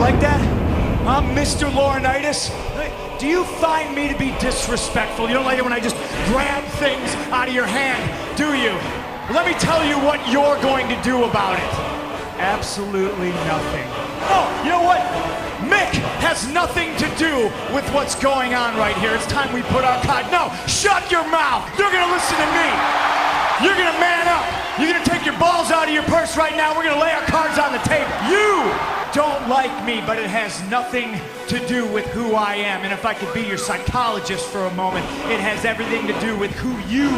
like that? I'm Mr. Laurinaitis. Do you find me to be disrespectful? You don't like it when I just grab things out of your hand, do you? Let me tell you what you're going to do about it. Absolutely nothing. Oh, you know what? Mick has nothing to do with what's going on right here. It's time we put our card. No, shut your mouth. You're going to listen to me. You're going to man up. You're going to take your balls out of your purse right now. We're going to lay our cards on the table. You don't like me, but it has nothing to do with who I am. And if I could be your psychologist for a moment, it has everything to do with who you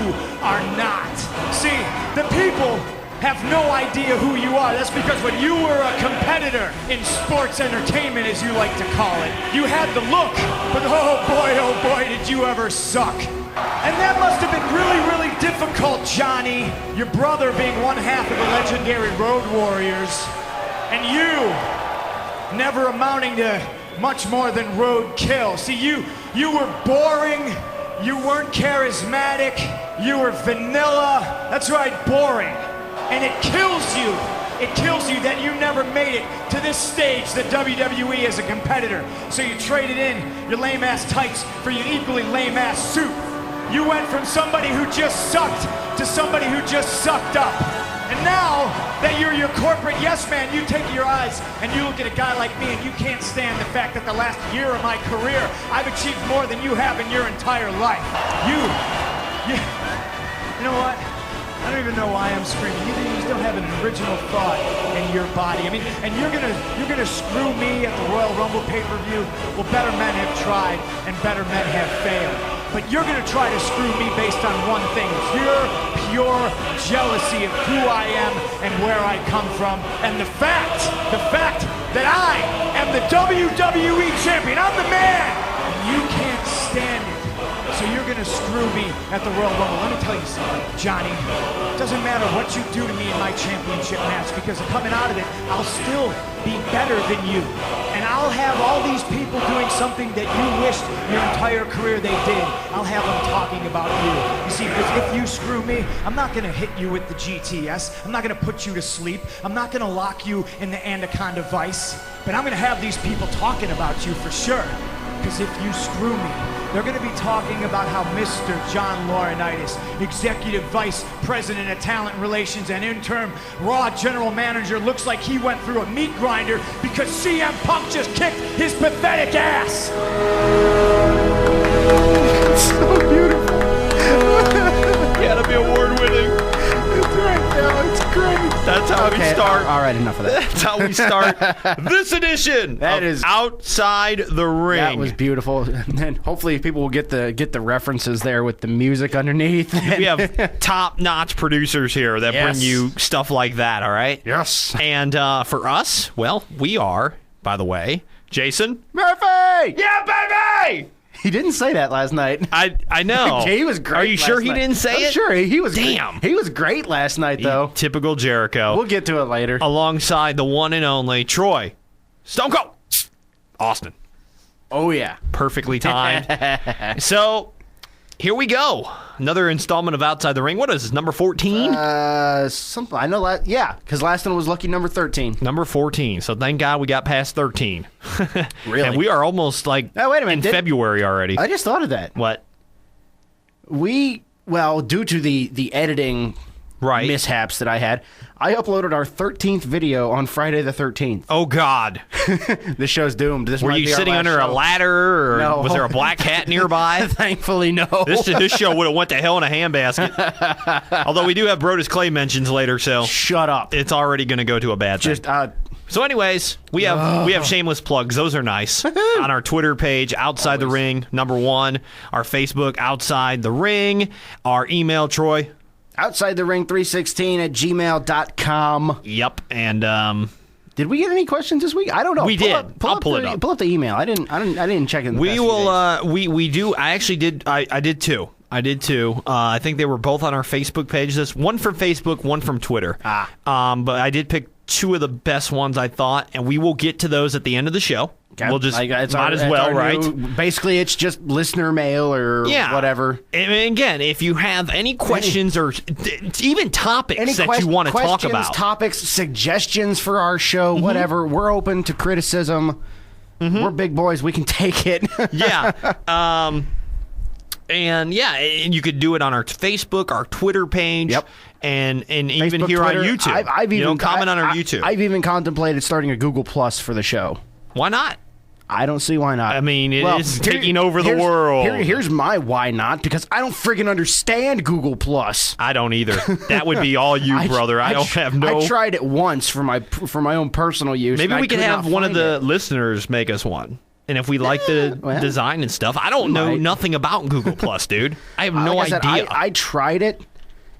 are not. See, the people have no idea who you are. That's because when you were a competitor in sports entertainment, as you like to call it, you had the look, but oh boy, did you ever suck. And that must have been really, really difficult, Johnny, your brother being one half of the legendary Road Warriors, and you never amounting to much more than roadkill. See, you were boring, you weren't charismatic, you were vanilla. That's right, boring. And it kills you. It kills you that you never made it to this stage, the WWE, as a competitor. So you traded in your lame-ass tights for your equally lame-ass suit. You went from somebody who just sucked to somebody who just sucked up. And now that you're your corporate yes man, you take your eyes and you look at a guy like me and you can't stand the fact that the last year of my career, I've achieved more than you have in your entire life. You know what? I don't even know why I'm screaming. You just don't have an original thought in your body. I mean, and you're gonna screw me at the Royal Rumble pay-per-view? Well, better men have tried and better men have failed. But you're gonna try to screw me based on one thing: pure jealousy of who I am and where I come from, and the fact that I am the WWE champion. I'm the man, and you can't stand it. So you're gonna screw me at the Royal Rumble. Let me tell you something, Johnny. It doesn't matter what you do to me in my championship match, because coming out of it, I'll still be better than you. And I'll have all these people doing something that you wished your entire career they did. I'll have them talking about you. You see, because if you screw me, I'm not gonna hit you with the GTS. I'm not gonna put you to sleep. I'm not gonna lock you in the Anaconda Vice. But I'm gonna have these people talking about you for sure. Because if you screw me, they're going to be talking about how Mr. John Laurinaitis, Executive Vice President of Talent Relations and interim Raw General Manager, looks like he went through a meat grinder because CM Punk just kicked his pathetic ass. So beautiful. Gotta be award-winning. It's right now. It's great. That's how we start. All right, enough of that. That's how we start this edition of Outside the Ring. That was beautiful. And hopefully people will get the references there with the music underneath. We have top-notch producers here that bring you stuff like that, all right? Yes. And for us, well, we are, by the way, Jason Murphy! Yeah, baby! He didn't say that last night. I know. He was great. Are you sure last he night. didn't say I'm it? Sure, he was. Damn. He was great last night, though. Typical Jericho. We'll get to it later. Alongside the one and only Troy Stone Cold Austin. Oh yeah, perfectly timed. So here we go. Another installment of Outside the Ring. What is this, number 14? Something I know. Because last one was lucky number 13. Number 14. So thank God we got past 13. Really? And we are almost like wait a minute, in February already. I just thought of that. What? Due to the editing mishaps that I had, I uploaded our 13th video on Friday the 13th. Oh, God. This show's doomed. Were you sitting under a ladder, or no. Was there a black cat nearby? Thankfully, no. This show would have went to hell in a handbasket. Although we do have Brodus Clay mentions later, so shut up. It's already going to go to a bad thing. So anyways, we have shameless plugs. Those are nice. On our Twitter page, Outside the Ring, number 1. Our Facebook, Outside the Ring. Our email, Troy. OutsideTheRing316@gmail.com. Yep, and did we get any questions this week? I don't know. We did. I'll pull it up. Pull up the email. I didn't check it. We will. We do. I actually did. I did too. I think they were both on our Facebook page. This one from Facebook, one from Twitter. But I did pick 2 of the best ones, I thought, and we will get to those at the end of the show. We'll just might as well, right? Basically, it's just listener mail or whatever. And again, if you have any questions or even topics that you want to talk about, topics, suggestions for our show, whatever, we're open to criticism. We're big boys. We can take it. And you could do it on our Facebook, our Twitter page. Yep. And Facebook, even here Twitter. on YouTube. I've even comment on our YouTube. I've even contemplated starting a Google Plus for the show. Why not? I don't see why not. I mean, it is taking over the world. Here's my why not, because I don't friggin' understand Google Plus. I don't either. That would be all you, brother. I tried it once for my own personal use. Maybe we could have one of the listeners make us one. And if we like the design and stuff, I don't know nothing about Google Plus, dude. I have no idea. I tried it,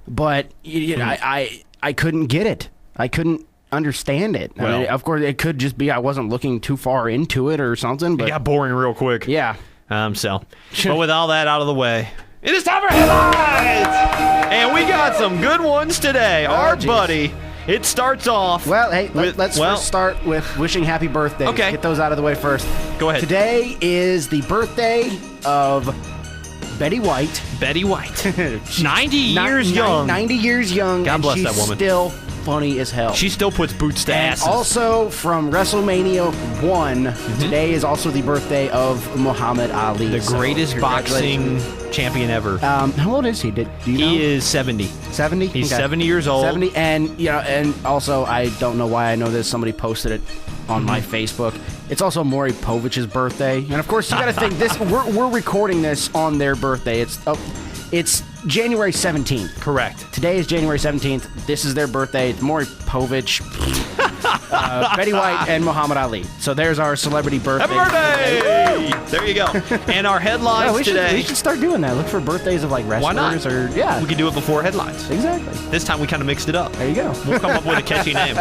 but I couldn't get it. I couldn't understand it. Well, I mean, of course, it could just be I wasn't looking too far into it or something. But it got boring real quick. Yeah. But with all that out of the way, it is time for headlines! And we got some good ones today. Our buddy, it starts off. Well, hey, let's first start with wishing happy birthdays. Okay. Get those out of the way first. Go ahead. Today is the birthday of Betty White. Betty White. 90 years young. 90 years young. God bless she's that woman. Still funny as hell. She still puts boots to asses. Also from WrestleMania 1, today is also the birthday of Muhammad Ali. The greatest boxing champion ever. How old is he? Do you know? He is 70. 70? He's 70 years old. 70, and also, I don't know why I know this. Somebody posted it on my Facebook. It's also Maury Povich's birthday. And of course, you got to think this. We're recording this on their birthday. It's January 17th. Correct. Today is January 17th. This is their birthday. It's Maury Povich, Betty White, and Muhammad Ali. So there's our celebrity birthday. Happy birthday! There you go. And our headlines today. We should start doing that. Look for birthdays of like wrestlers. Why not? We could do it before headlines. Exactly. This time we kind of mixed it up. There you go. We'll come up with a catchy name.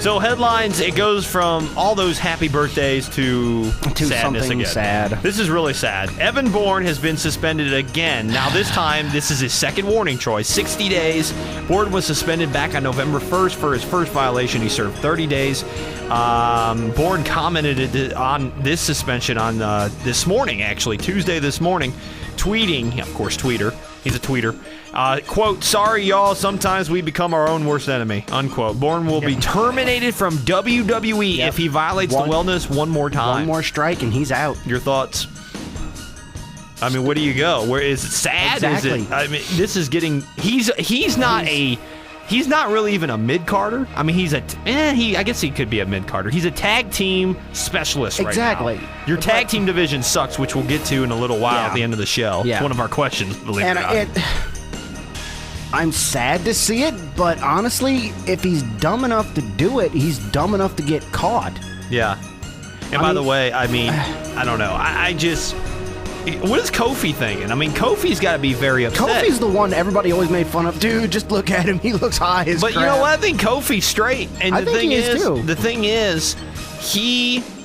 So headlines, it goes from all those happy birthdays to sadness something again. sad. This is really sad. Evan Bourne has been suspended again. Now this time, this is his second warning, Troy. 60 days. Bourne was suspended back on November 1st for his first violation. He served 30 days. Bourne commented on this suspension on this morning, actually, Tuesday this morning, tweeting, of course, tweeter. He's a tweeter. Quote, "Sorry, y'all. Sometimes we become our own worst enemy." Unquote. Bourne will be terminated from WWE if he violates the wellness one more time. One more strike and he's out. Your thoughts? I mean, where do you go? Where is it sad? Exactly. Is it? I mean, this is getting. He's not really even a mid-carder. I mean, I guess he could be a mid-carder. He's a tag team specialist right now. Your tag team division sucks, which we'll get to in a little while at the end of the show. Yeah. It's one of our questions, believe it or not. I'm sad to see it, but honestly, if he's dumb enough to do it, he's dumb enough to get caught. Yeah. And by the way, I mean, I don't know. I just... What is Kofi thinking? I mean, Kofi's got to be very upset. Kofi's the one everybody always made fun of. Dude, just look at him. He looks high as crap. But you know what? I think Kofi's straight. And I think he is too. The thing is,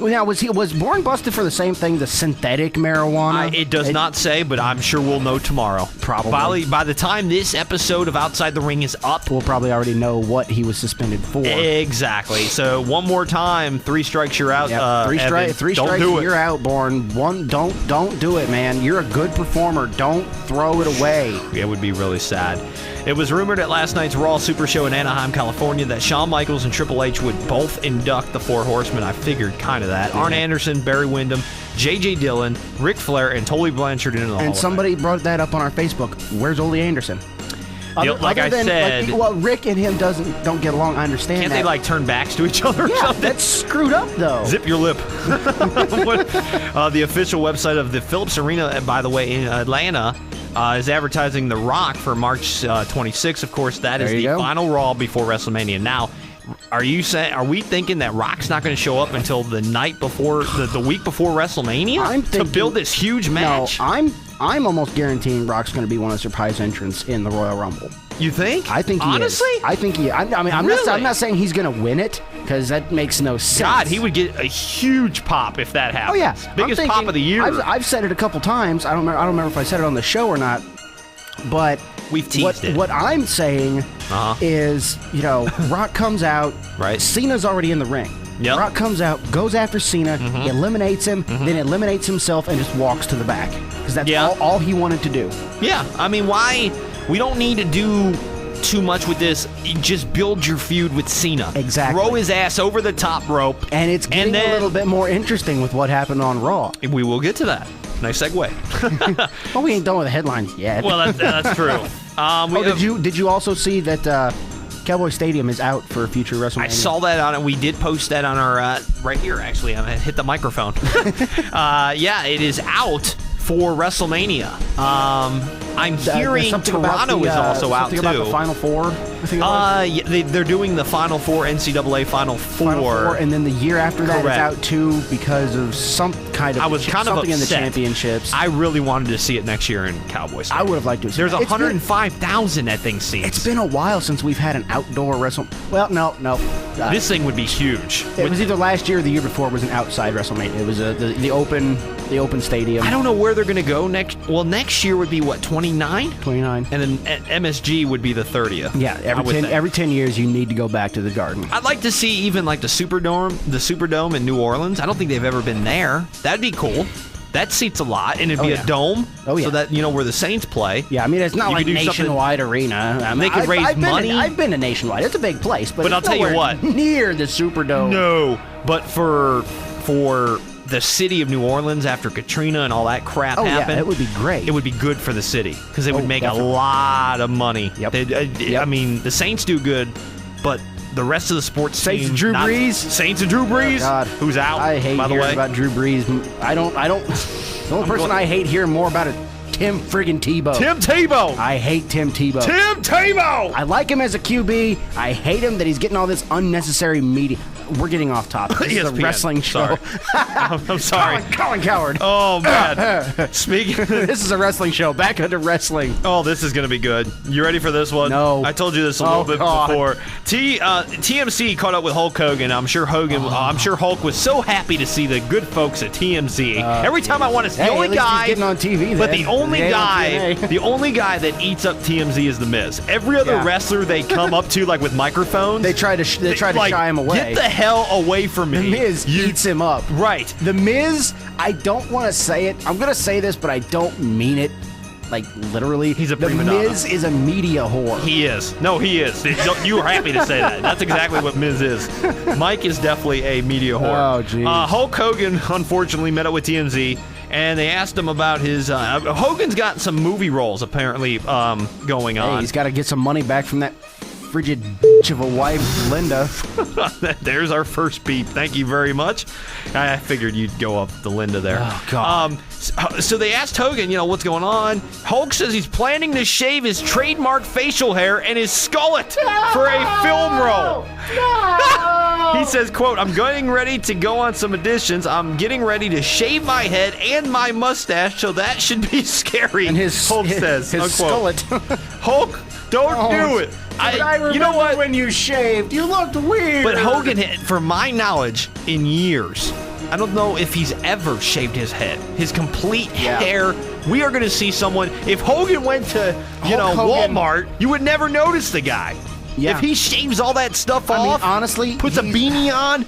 Now, was Bourne busted for the same thing, the synthetic marijuana? It does not say, but I'm sure we'll know tomorrow. Probably. By the time this episode of Outside the Ring is up, we'll probably already know what he was suspended for. Exactly. So one more time, 3 strikes, you're out. Yep. Three strikes, you're out, Bourne. Don't do it, man. You're a good performer. Don't throw it away. It would be really sad. It was rumored at last night's Raw Super Show in Anaheim, California, that Shawn Michaels and Triple H would both induct the Four Horsemen. I figured kind of that. Arn Anderson, Barry Windham, J.J. Dillon, Ric Flair, and Tully Blanchard into the Hall of Fame. And somebody brought that up on our Facebook. Where's Ole Anderson? Like I said, Rick and him don't get along. I understand. Can't they like turn backs to each other? Or something? That's screwed up though. Zip your lip. The official website of the Phillips Arena, by the way, in Atlanta, is advertising The Rock for March 26th. Of course, that is the final Raw before WrestleMania. Now, are we thinking that Rock's not going to show up until the night before, the week before WrestleMania to build this huge match? No, I'm almost guaranteeing Rock's going to be one of the surprise entrants in the Royal Rumble. You think? I think he honestly is. I think he. I mean, I'm not saying he's going to win it because that makes no sense. God, he would get a huge pop if that happens. Oh yeah, biggest pop of the year. I've said it a couple times. I don't remember if I said it on the show or not, but we've teased it. What I'm saying is, Rock comes out. Right. Cena's already in the ring. Yep. Brock comes out, goes after Cena, eliminates him, then eliminates himself, and just walks to the back. Because that's all he wanted to do. Yeah, I mean, why? We don't need to do too much with this. You just build your feud with Cena. Exactly. Throw his ass over the top rope. And it's getting a little bit more interesting with what happened on Raw. We will get to that. Nice segue. Well, we ain't done with the headlines yet. Well, that's true. Did you also see that Cowboy Stadium is out for future WrestleMania? I saw that on it. We did post that on our right here. Actually, I hit the microphone. Yeah, it is out for WrestleMania. I'm hearing Toronto is also out too. Something about the Final Four. I think it was. Yeah, they're doing the Final Four, NCAA Final Four, and then the year after that it's out too because of some kind of something in the championships. I really wanted to see it next year in Cowboys. I would have liked to. There's 105,000 that thing seats. It's been a while since we've had an outdoor WrestleMania. Well, no. This thing would be huge. It was either last year or the year before. It was an outside WrestleMania. It was the open stadium. I don't know where they're going to go next. Well, next year would be what, 29? 29. And then MSG would be the 30th. Yeah, every 10 years you need to go back to the Garden. I'd like to see even like the Superdome in New Orleans. I don't think they've ever been there. That'd be cool. That seats a lot, and it'd be a dome. Oh, yeah. So that, where the Saints play. Yeah, I mean, it's not like Nationwide Arena. I mean, they could raise money. I've been to Nationwide. It's a big place, but I'll tell you what. Near the Superdome. No, but for the city of New Orleans after Katrina and all that crap happened. Yeah, it would be great. It would be good for the city because it would make a lot of money. Yep. I mean, the Saints do good, but the rest of the sports Saints team, and Drew Brees. Saints and Drew Brees, who's out. I hate by the hearing way about Drew Brees. I don't. The only person I hate hearing more about is Tim friggin' Tebow. Tim Tebow. I hate Tim Tebow. Tim Tebow. I like him as a QB. I hate him that he's getting all this unnecessary media. We're getting off topic. This is a wrestling show. I'm sorry. Colin Coward. Oh, man. Speaking. This is a wrestling show. Back into wrestling. Oh, this is going to be good. You ready for this one? No. I told you this a little bit before. TMC caught up with Hulk Hogan. I'm sure Hulk was so happy to see the good folks at TMZ. Every time I want to see the only guy getting on TV, but the only guy that eats up TMZ is The Miz. Every other wrestler they come up to, like with microphones, they try to shy him away. Get the hell away from me. The Miz eats him up. Right. The Miz, I don't want to say it. I'm going to say this, but I don't mean it. Like, literally. He's a prima donna. The Miz is a media whore. He is. No, he is. You were happy to say that. That's exactly what Miz is. Mike is definitely a media whore. Oh, jeez. Hulk Hogan, unfortunately, met up with TMZ, and they asked him about his... Hogan's got some movie roles, apparently, going on. He's got to get some money back from that frigid bitch of a wife, Linda. There's our first beep. Thank you very much. I figured you'd go up the Linda there. Oh, God. So they asked Hogan, what's going on. Hulk says he's planning to shave his trademark facial hair and his skullet for a film role. No! He says, quote, I'm getting ready to go on some auditions. I'm getting ready to shave my head and my mustache, so that should be scary. And Hulk says, his unquote. Skullet. Don't do it. I remember you know what? When you shaved, you looked weird. But Hogan, from my knowledge, in years, I don't know if he's ever shaved his head. His complete hair. We are going to see someone. If Hogan went to, Walmart, you would never notice the guy. Yeah. If he shaves all that stuff off, honestly, puts a beanie on.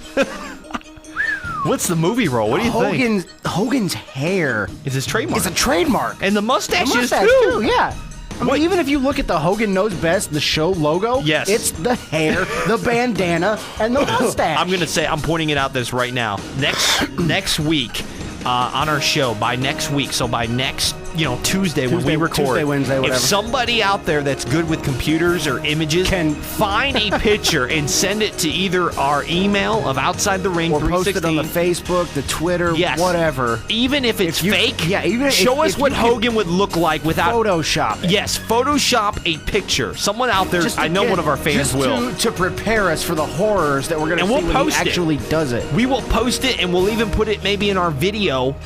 What's the movie role? What do you think? Hogan's hair is his trademark. It's a trademark. And the mustache is too. Yeah. I mean, even if you look at the Hogan Knows Best, the show logo, yes, it's the hair, the bandana, and the mustache. I'm going to say, I'm pointing it out this right now. Next week on our show, by next week, so by next Tuesday when we record, Tuesday, Wednesday, whatever. If somebody out there that's good with computers or images can find a picture and send it to either our email of Outside the Ring or 316, post it on the Facebook, the Twitter, whatever. Even if it's fake, show us what Hogan would look like without Photoshop it. Yes, Photoshop a picture. Someone out there, I know one of our fans will. To prepare us for the horrors that we're going to see when he actually does it. We will post it, and we'll even put it maybe in our video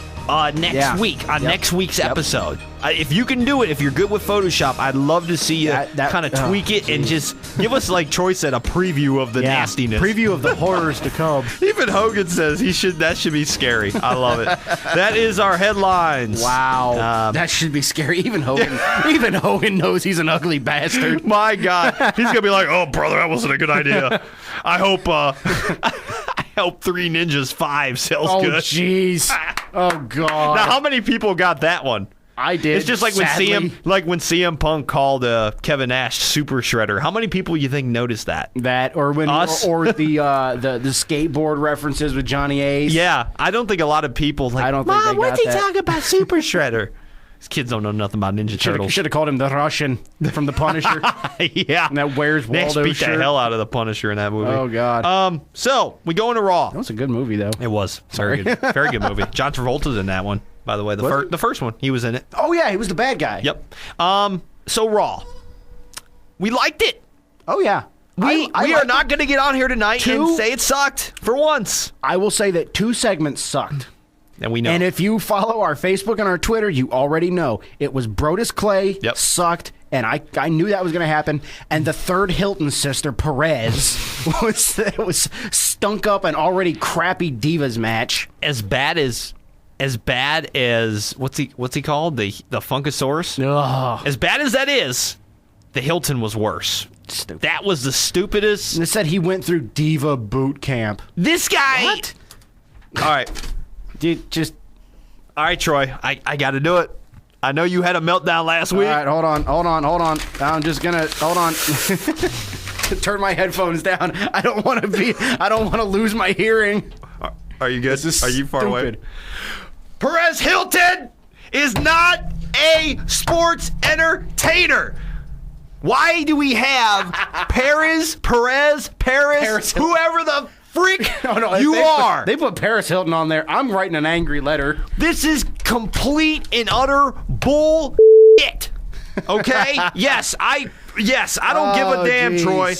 next week on next week's episode. If you can do it, if you're good with Photoshop, I'd love to see you kind of tweak it and just give us, like Troy said, a preview of the nastiness. Preview of the horrors to come. Even Hogan says that should be scary. I love it. That is our headlines. Wow. That should be scary. Even Hogan knows he's an ugly bastard. My God. He's going to be like, oh, brother, that wasn't a good idea. I hope Help 3 Ninjas 5 sells Oh, good. jeez. Oh, God. Now, how many people got that one? I did. It's just like sadly. when CM Punk called Kevin Nash Super Shredder. How many people you think noticed that? That or when Us? or the skateboard references with Johnny Ace. Yeah, I don't think a lot I don't think they got what's he that. talking about Super Shredder? These kids don't know nothing about Ninja Turtles. Should have called him the Russian from the Punisher. Yeah, And that Where's Nash Waldo beat shirt. the hell out of the Punisher in that movie. Oh, God. So we go into Raw. That was a good movie, though. It was very good movie. John Travolta's in that one, by the way. The first one, he was in it. Oh, yeah, he was the bad guy. Yep. So Raw, we liked it. Oh, yeah. We are not going to get on here tonight and say it sucked for once. I will say that 2 segments sucked. And we know. And if you follow our Facebook and our Twitter, you already know it was Brodus Clay sucked, and I knew that was going to happen. And the third Hilton sister, Perez, was stunk up an already crappy Divas match. As bad as what's he called, the Funkasaurus? Ugh. As bad as that is, the Hilton was worse. Stupid. That was the stupidest. And it said he went through Diva boot camp. This guy. What? All right. Dude, just... All right, Troy. I got to do it. I know you had a meltdown last week. All right, hold on. I'm just gonna... Hold on. Turn my headphones down. I don't want to lose my hearing. Are you good? This is Are you far away? stupid. Perez Hilton is not a sports entertainer. Why do we have Perez, whoever the freak you are? They put Perez Hilton on there. I'm writing an angry letter. This is complete and utter bullshit. Okay? Yes, I don't give a damn, geez. Troy.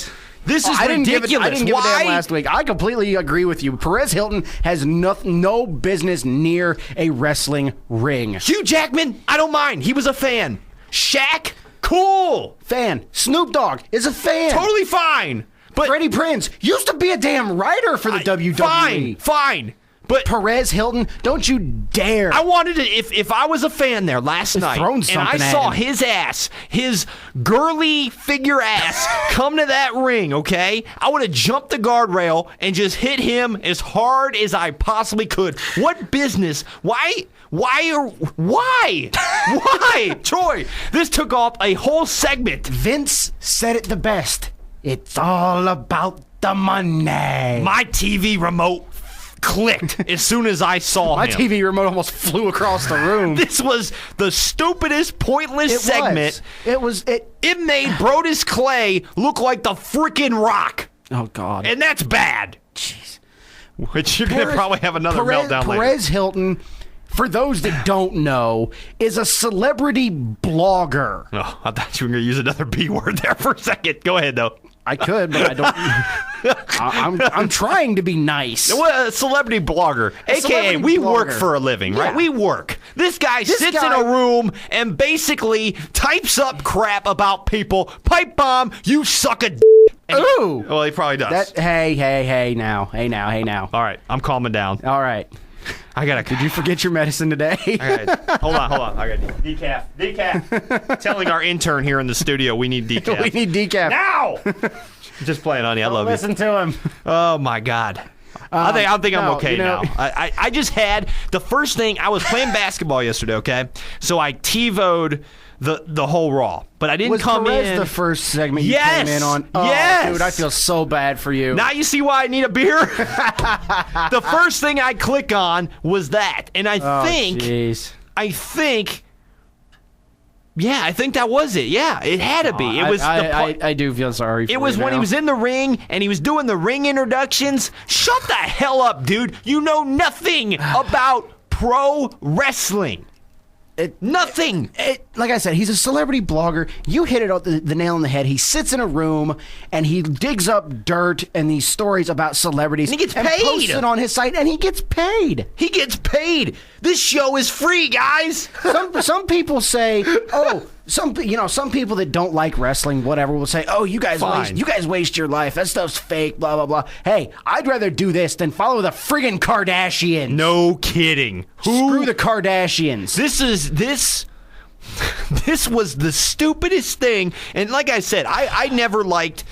This is I didn't ridiculous. I didn't give a damn last week. I completely agree with you. Perez Hilton has no business near a wrestling ring. Hugh Jackman, I don't mind. He was a fan. Shaq, cool. Fan. Snoop Dogg is a fan. Totally fine. But Freddie Prinze used to be a damn writer for the WWE. Fine. But Perez Hilton, don't you dare. I wanted to, if I was a fan there last night thrown and something I at saw him. his ass, his girly figure ass come to that ring, okay, I would have jumped the guardrail and just hit him as hard as I possibly could. What business? Why? Troy, this took off a whole segment. Vince said it the best. It's all about the money. My TV remote clicked as soon as I saw My him. TV remote almost flew across the room. This was the stupidest, pointless segment. It made Brodus Clay look like the freaking Rock. Oh, God. And that's bad. Jeez. Which you're going to probably have another meltdown later. Perez Hilton, for those that don't know, is a celebrity blogger. Oh, I thought you were going to use another B word there for a second. Go ahead, though. I could, but I don't. I'm trying to be nice. Well, a celebrity blogger, a.k.a. we work for a living, right? Yeah. We work. This guy sits in a room and basically types up crap about people. Pipe bomb, you suck a d***. Ooh. Well, he probably does. Hey now. All right, I'm calming down. All right. Did you forget your medicine today? Hold on. I got decaf. Telling our intern here in the studio we need decaf. We need decaf. Now! Just playing, honey. I love you. Listen to him. Oh, my God. I think I'm okay now. I just had the first thing. I was playing basketball yesterday, okay? So I TiVo'd the whole Raw. But I didn't come Perez in. The first segment you came in on? Oh, yes. Dude, I feel so bad for you. Now you see why I need a beer? The first thing I click on was that. And I think that was it. Yeah, it had to be. It was. I do feel sorry for you. It was when he was in the ring and he was doing the ring introductions. Shut the hell up, dude. You know nothing about pro wrestling. Nothing. Like I said, he's a celebrity blogger. You hit it the nail on the head. He sits in a room and he digs up dirt and these stories about celebrities. And he gets paid. Posts it on his site, and he gets paid. He gets paid. This show is free, guys. Some people say, some people that don't like wrestling, whatever, will say, "Oh, you guys waste your life. That stuff's fake." Blah blah blah. Hey, I'd rather do this than follow the friggin' Kardashians. No kidding. Screw the Kardashians. This was the stupidest thing. And like I said, I never liked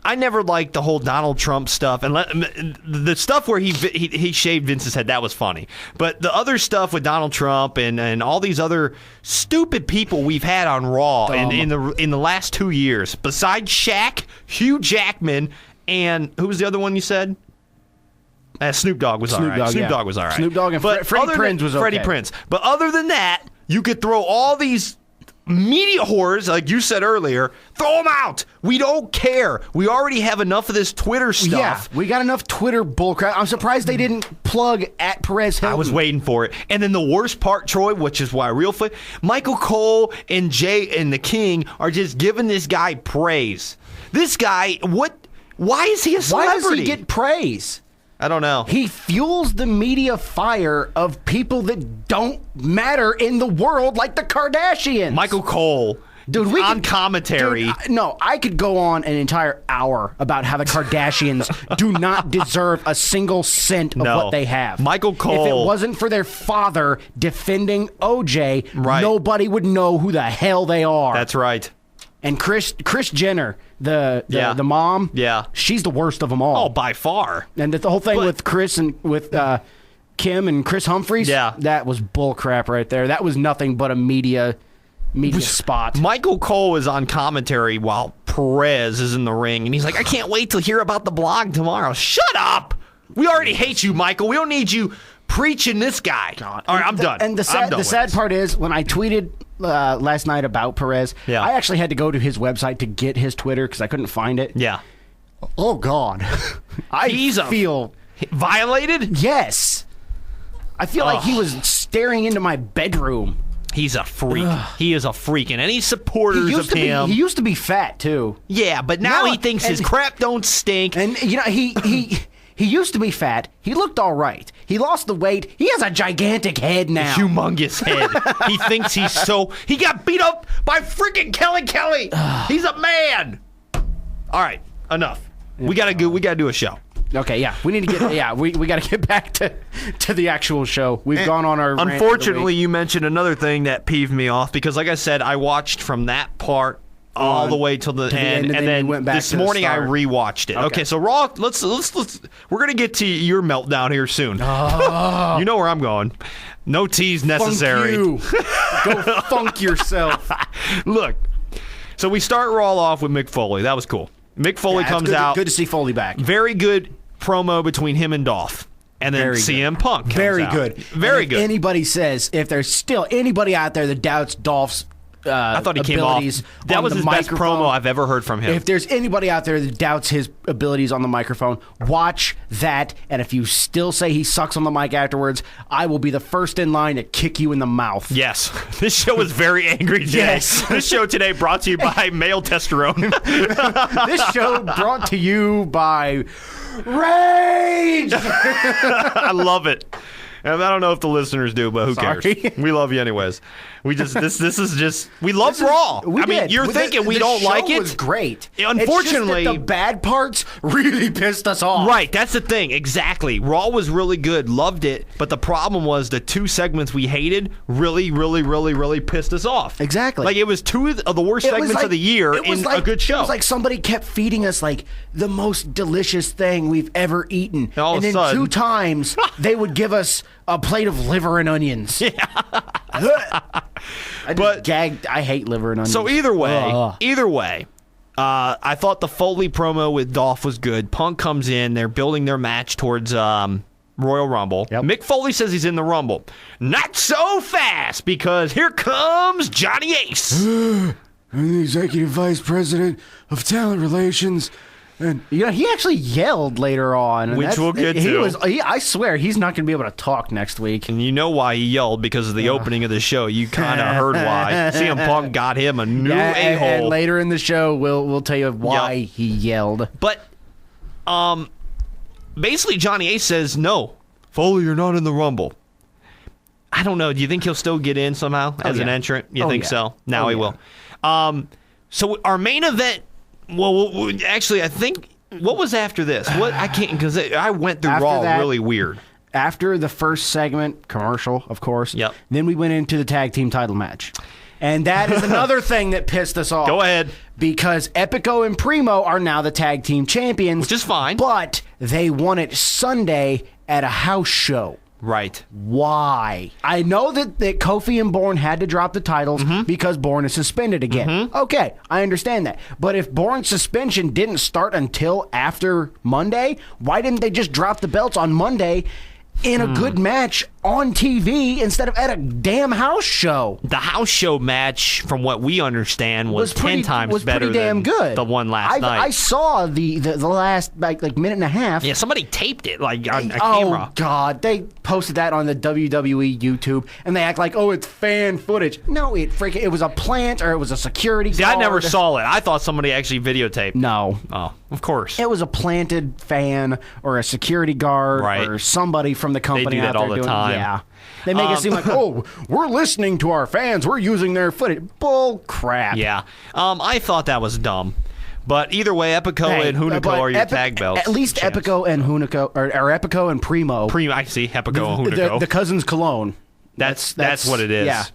I never liked the whole Donald Trump stuff, and the stuff where he shaved Vince's head. That was funny, but the other stuff with Donald Trump and all these other stupid people we've had on Raw in the last 2 years, besides Shaq, Hugh Jackman, and who was the other one you said? Snoop Dogg was all right. Snoop Dogg was all right. Snoop Dogg and Freddie Prinze was okay. Freddie Prinze. But other than that, you could throw all these media whores, like you said earlier, throw them out. We don't care. We already have enough of this Twitter stuff. Yeah, we got enough Twitter bullcrap. I'm surprised they didn't plug at Perez Hilton. I was waiting for it. And then the worst part, Troy, which is why Michael Cole and Jay and the King are just giving this guy praise. This guy, why is he a celebrity? Why does he get praise? I don't know. He fuels the media fire of people that don't matter in the world, like the Kardashians. Michael Cole, dude, on commentary. I could go on an entire hour about how the Kardashians do not deserve a single cent of what they have. Michael Cole. If it wasn't for their father defending OJ, nobody would know who the hell they are. That's right. And Kris Jenner, the mom, she's the worst of them all. Oh, by far. And the whole thing with Chris and with Kim and Chris Humphries, that was bullcrap right there. That was nothing but a media spot. Michael Cole is on commentary while Perez is in the ring, and he's like, I can't wait to hear about the blog tomorrow. Shut up! We already hate you, Michael. We don't need you preaching this guy. God. All right, I'm done. And the sad part is, when I tweeted last night about Perez, I actually had to go to his website to get his Twitter because I couldn't find it. Yeah. Oh, God. I feel violated? Yes. I feel like he was staring into my bedroom. He's a freak. He is a freak. And any supporters of him. He used to be fat, too. Yeah, but now he thinks his crap don't stink. And, he used to be fat. He looked all right. He lost the weight. He has a gigantic head now. Humongous head. He thinks he got beat up by freaking Kelly. He's a man. All right, enough. We gotta do a show. Okay, yeah. We need to get we got to get back to the actual show. We've gone on our rant Unfortunately, you mentioned another thing that peeved me off because like I said, I watched from that part all the way till the end, and then went back this morning I rewatched it. Okay, so Raw. Let's. We're gonna get to your meltdown here soon. You know where I'm going. No tease necessary. Funk you. Go funk yourself. Look. So we start Raw off with Mick Foley. That was cool. Mick Foley comes out. Good to see Foley back. Very good promo between him and Dolph. And then CM Punk comes out. Very good. Anybody says, if there's still anybody out there that doubts Dolph's I thought he came off. That was his best promo I've ever heard from him. If there's anybody out there that doubts his abilities on the microphone, watch that. And if you still say he sucks on the mic afterwards, I will be the first in line to kick you in the mouth. Yes. This show is very angry today. Yes. This show today brought to you by male testosterone. This show brought to you by Rage. I love it. And I don't know if the listeners do, but who cares? We love you anyways. We just this is just we love Raw. I mean, you're thinking we don't like it. It was great. Unfortunately, it's just that the bad parts really pissed us off. Right, that's the thing. Exactly. Raw was really good, loved it, but the problem was the two segments we hated really pissed us off. Exactly. Like it was two of the worst segments of the year in a good show. It was like somebody kept feeding us like the most delicious thing we've ever eaten, and then 2 times they would give us a plate of liver and onions. Yeah. I hate liver and onions. So either way, I thought the Foley promo with Dolph was good. Punk comes in, they're building their match towards Royal Rumble. Yep. Mick Foley says he's in the Rumble. Not so fast, because here comes Johnny Ace. I'm the Executive Vice President of Talent Relations. And he actually yelled later on, which we'll get to. I swear he's not going to be able to talk next week. And you know why he yelled, because of the opening of the show. You kind of heard why. CM Punk got him a new a-hole. And later in the show, we'll tell you why he yelled. But basically, Johnny Ace says, "No, Foley, you're not in the Rumble." I don't know. Do you think he'll still get in somehow as an entrant? You think so? Now he will. So our main event. Well, actually, I think what was after this? I can't, because I went through Raw really weird. After the first segment, commercial, of course. Yep. Then we went into the tag team title match. And that is another thing that pissed us off. Go ahead. Because Epico and Primo are now the tag team champions. Which is fine. But they won it Sunday at a house show. Right. Why? I know that Kofi and Bourne had to drop the titles because Bourne is suspended again. Okay, I understand that. But if Bourne's suspension didn't start until after Monday, why didn't they just drop the belts on Monday in a good match on TV instead of at a damn house show? The house show match, from what we understand, was 10 times better pretty damn than good. The one last night. I saw the last like minute and a half. Yeah, somebody taped it on a camera. Oh, God. They posted that on the WWE YouTube, and they act like, oh, it's fan footage. No, it was a plant or it was a security guard. See, I never saw it. I thought somebody actually videotaped. No. Oh, of course. It was a planted fan or a security guard or somebody from the company. They do that all the time. Yeah. They make it seem like, oh, we're listening to our fans. We're using their footage. Bull crap. Yeah. I thought that was dumb. But either way, Epico and Hunico are your tag belts. At least Epico and Hunico, or Epico and Primo. I see. Epico and Hunico. The cousins Cologne. That's what it is. Yeah.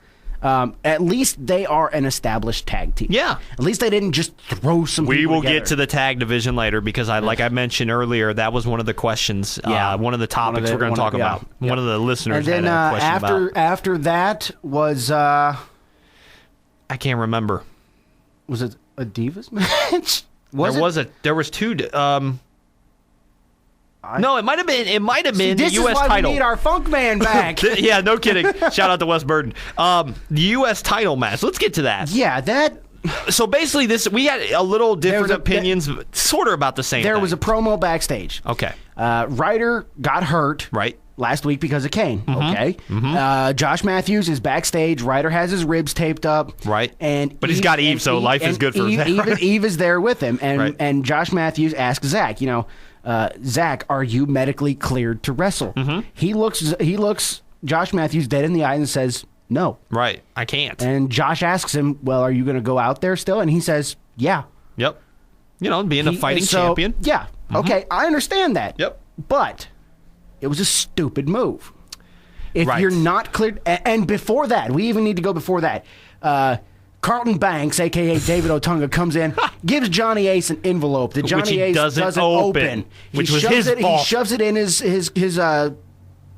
At least they are an established tag team. Yeah. At least they didn't just throw some We people will together. get to the tag division later because, like I mentioned earlier, that was one of the questions, one of the topics we're going to talk about. Yeah. One of the listeners and then, had a question about. after that was... I can't remember. Was it a Divas match? There was two... no, it might have been. This the U.S. is why title. we need our Funk Man back. Yeah, no kidding. Shout out to Wes Burton. The U.S. title match. Let's get to that. Yeah, that. So basically, we had a little different opinions, sort of about the same. There thing. was a promo backstage. Okay. Ryder got hurt. Right. Last week because of Kane. Okay. Josh Matthews is backstage. Ryder has his ribs taped up. Right. But he's got Eve, so life is good for Eve. Eve is there with him, and Right. Josh Matthews asks Zach, Zach, are you medically cleared to wrestle? He looks Josh Matthews dead in the eye and says, no. Right. I can't. And Josh asks him, well, are you going to go out there still? And he says, yeah. Yep. Being a fighting champion. Yeah. Okay, I understand that. Yep. But it was a stupid move. If Right. you're not cleared, and before that, we even need to go before that. Carlton Banks, a.k.a. David Otunga, comes in, gives Johnny Ace an envelope that Johnny Ace doesn't open. Which was his fault. He shoves it in his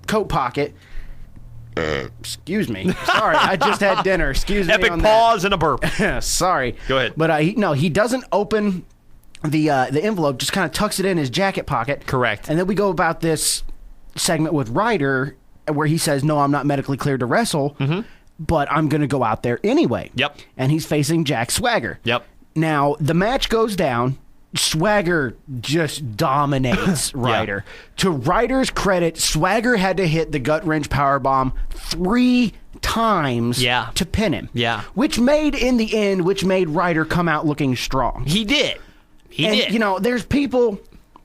coat pocket. Excuse me. Sorry, I just had dinner. Excuse me Epic on pause and a burp. that. Sorry. Go ahead. But he doesn't open the envelope, just kind of tucks it in his jacket pocket. Correct. And then we go about this segment with Ryder where he says, no, I'm not medically cleared to wrestle, but I'm going to go out there anyway. Yep. And he's facing Jack Swagger. Yep. Now, the match goes down. Swagger just dominates Ryder. To Ryder's credit, Swagger had to hit the gut wrench powerbomb 3 times to pin him. Yeah. Which made Ryder come out looking strong. He did. He did. There's people...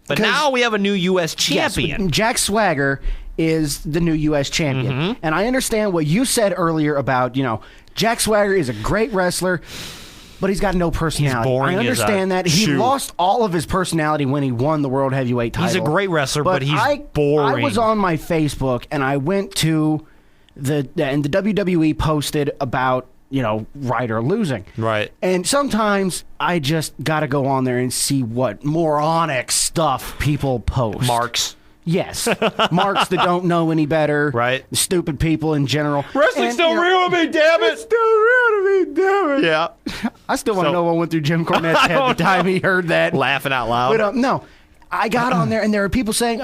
But now we have a new U.S. champion. Yes, Jack Swagger is the new U.S. champion. And I understand what you said earlier about, Jack Swagger is a great wrestler, but he's got no personality. He's boring. I understand that. He lost all of his personality when he won the World Heavyweight title. He's a great wrestler, but he's boring. I was on my Facebook, and I went to the WWE posted about, Ryder losing. Right. And sometimes I just got to go on there and see what moronic stuff people post. Marks. Yes. Marks that don't know any better. Right. Stupid people in general. Wrestling's still real to me, damn it. It's still real to me, damn it. Yeah. I still want to know what went through Jim Cornette's head the time he heard that. Laughing out loud. But no, I got on there and there are people saying,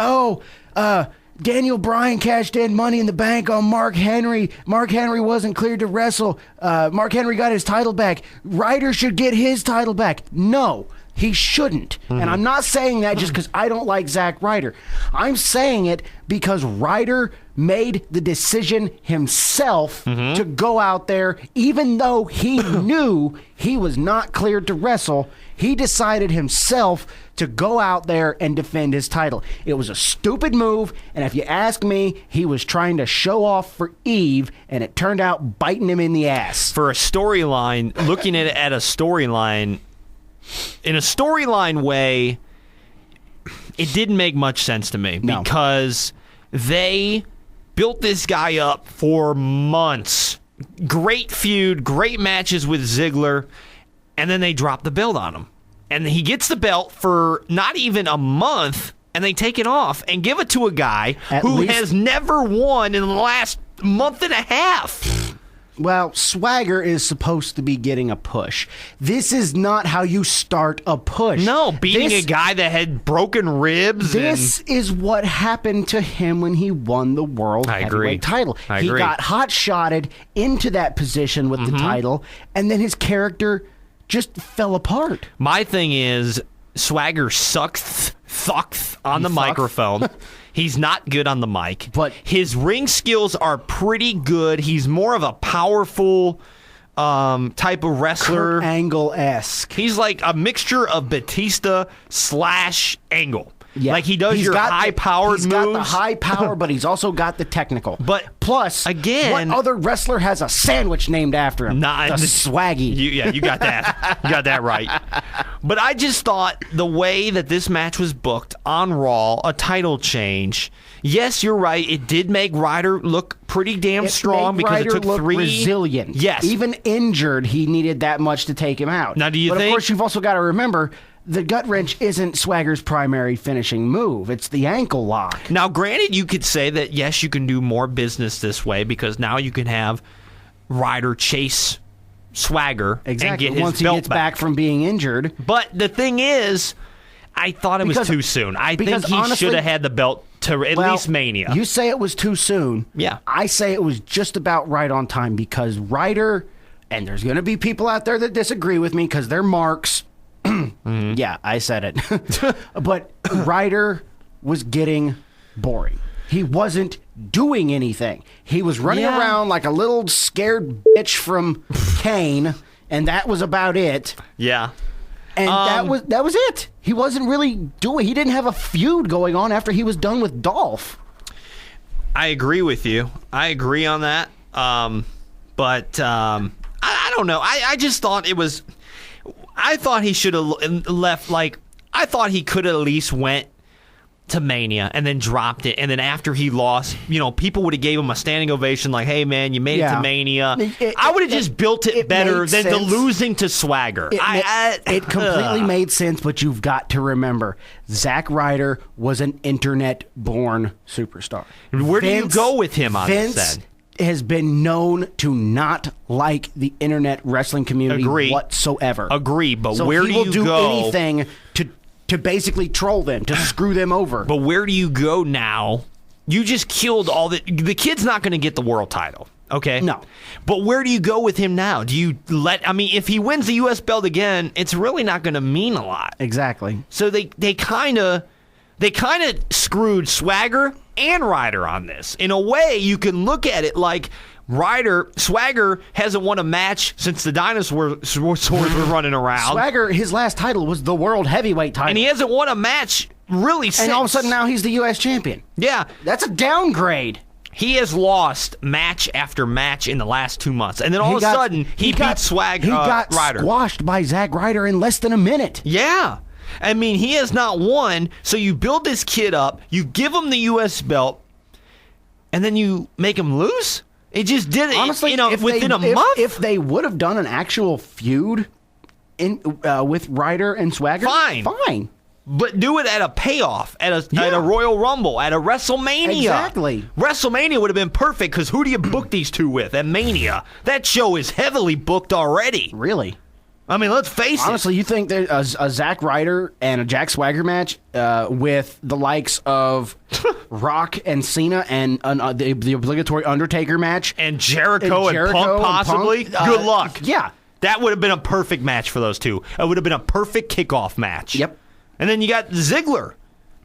Daniel Bryan cashed in Money in the Bank on Mark Henry. Mark Henry wasn't cleared to wrestle. Mark Henry got his title back. Ryder should get his title back. No, he shouldn't. And I'm not saying that just because I don't like Zack Ryder. I'm saying it because Ryder made the decision himself to go out there, even though he knew he was not cleared to wrestle. He decided himself to go out there and defend his title. It was a stupid move, and if you ask me, he was trying to show off for Eve, and it turned out biting him in the ass. For a storyline, looking at a storyline, in a storyline way, it didn't make much sense to me because they built this guy up for months great feud, great matches with Ziggler, and then they drop the belt on him. And he gets the belt for not even a month, and they take it off and give it to a guy who has never won in the last month and a half. Well, Swagger is supposed to be getting a push. This is not how you start a push. No, beating a guy that had broken ribs. This is what happened to him when he won the World Heavyweight title. He got hot-shotted into that position with the title, and then his character just fell apart. My thing is, Swagger sucks on the microphone. He's not good on the mic, but his ring skills are pretty good. He's more of a powerful type of wrestler. Kurt Angle-esque. He's like a mixture of Batista / Angle. Yeah. Like he does your high-powered moves. He's got the high power, but he's also got the technical. But plus, again, what other wrestler has a sandwich named after him? The Swaggy. You got that. You got that right. But I just thought the way that this match was booked on Raw, a title change. Yes, you're right. It did make Ryder look pretty damn strong because it took three. Resilient. Yes. Even injured, he needed that much to take him out. Now, do you think? But of course, you've also got to remember, the gut wrench isn't Swagger's primary finishing move. It's the ankle lock. Now, granted, you could say that, yes, you can do more business this way because now you can have Ryder chase Swagger and get his once he belt gets back from being injured. But the thing is, I thought it was too soon. I think he should have had the belt to at least Mania. You say it was too soon. Yeah. I say it was just about right on time because Ryder, and there's going to be people out there that disagree with me because they're marks. Yeah, I said it. But Ryder was getting boring. He wasn't doing anything. He was running around like a little scared bitch from Kane, and that was about it. Yeah. And that was it. He wasn't really doing. He didn't have a feud going on after he was done with Dolph. I agree with you. I agree on that. But I don't know. I just thought it was. I thought he should have left. Like I thought he could have at least went to Mania and then dropped it, and then after he lost, people would have gave him a standing ovation, like, "Hey man, you made it to Mania." I would have just built it better than the losing to Swagger. It completely made sense, but you've got to remember, Zack Ryder was an internet-born superstar. Where do you go with him on this then? Has been known to not like the internet wrestling community whatsoever. Agree, but so where do you go? He will do anything to basically troll them, to screw them over. But where do you go now? You just killed all the kid's not going to get the world title, okay? No. But where do you go with him now? Do you if he wins the US belt again, it's really not going to mean a lot. Exactly. So they kind of screwed Swagger and Ryder on this. In a way, you can look at it like Swagger hasn't won a match since the dinosaurs were running around. Swagger, his last title was the World Heavyweight title. And he hasn't won a match really since. And all of a sudden now he's the U.S. champion. Yeah. That's a downgrade. He has lost match after match in the last 2 months. And then all of a sudden, he beat Swagger. He got Ryder. squashed by Zack Ryder in less than a minute. Yeah. I mean, he has not won, so you build this kid up, you give him the U.S. belt, and then you make him lose? It just did it, honestly, within a month? If they would have done an actual feud with Ryder and Swagger, fine. But do it at a payoff, at a Royal Rumble, at a WrestleMania. Exactly. WrestleMania would have been perfect, because who do you book these two with at Mania? That show is heavily booked already. Really? I mean, let's face it. Honestly, you think that a Zack Ryder and a Jack Swagger match with the likes of Rock and Cena and the obligatory Undertaker match? And Jericho and Punk possibly? Good luck. Yeah. That would have been a perfect match for those two. It would have been a perfect kickoff match. Yep. And then you got Ziggler,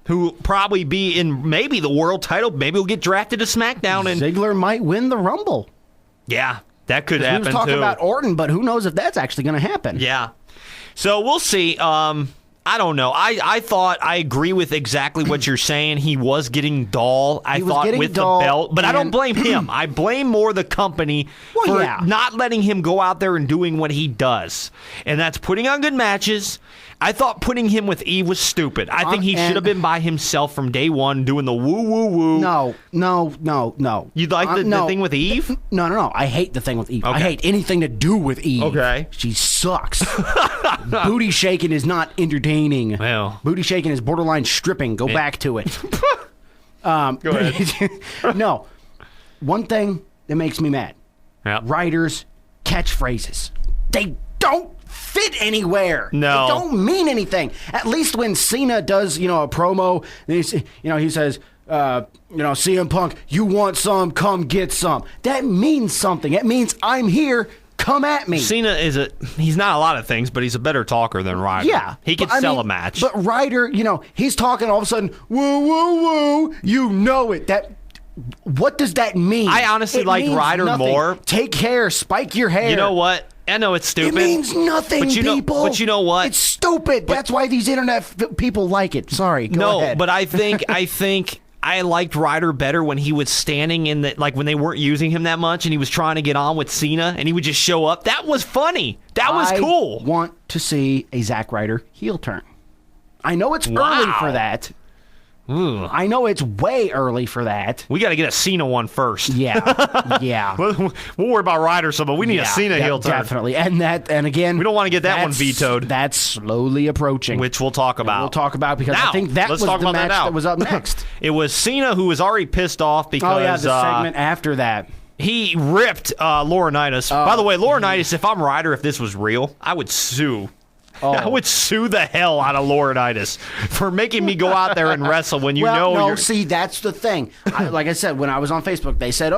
who will probably be in maybe the world title. Maybe he'll get drafted to SmackDown. And Ziggler might win the Rumble. Yeah. That could happen, too. We were talking about Orton, but who knows if that's actually going to happen. Yeah. So we'll see. I don't know. I thought I agree with exactly what you're saying. He was getting dull. I thought with the belt, but I don't blame him. I blame more the company for not letting him go out there and doing what he does, and that's putting on good matches. I thought putting him with Eve was stupid. I think he should have been by himself from day one doing the woo, woo, woo. No. You like the thing with Eve? No. I hate the thing with Eve. Okay. I hate anything to do with Eve. Okay. She sucks. Booty shaking is not entertaining. Well. Booty shaking is borderline stripping. Go back to it. Go ahead. No. One thing that makes me mad. Yep. Writers' catchphrases. They don't fit anywhere. No. They don't mean anything. At least when Cena does, a promo, he says, CM Punk, you want some, come get some. That means something. It means I'm here, come at me. Cena he's not a lot of things, but he's a better talker than Ryder. Yeah. He can sell a match. But Ryder, he's talking all of a sudden, woo, woo, woo, what does that mean? I honestly like Ryder more. Take care, spike your hair. You know what? I know it's stupid. It means nothing, people. But you know what? It's stupid. That's why these internet people like it. Sorry, go ahead. No, but I think I liked Ryder better when he was standing in when they weren't using him that much and he was trying to get on with Cena and he would just show up. That was funny. That was cool. I want to see a Zack Ryder heel turn. I know it's early for that. Ooh. I know it's way early for that. We got to get a Cena one first. Yeah. We'll worry about Ryder some, but we need a Cena heel turn. Definitely. And again, we don't want to get that one vetoed. That's slowly approaching. Which we'll talk about. We'll talk about because I think that was the match that was up next. It was Cena who was already pissed off because the segment after that. He ripped Laurinaitis. By the way, Laurinaitis, if I'm Ryder, if this was real, I would sue. I would sue the hell out of Laurinaitis for making me go out there and wrestle when you're... see, that's the thing. Like I said, when I was on Facebook, they said,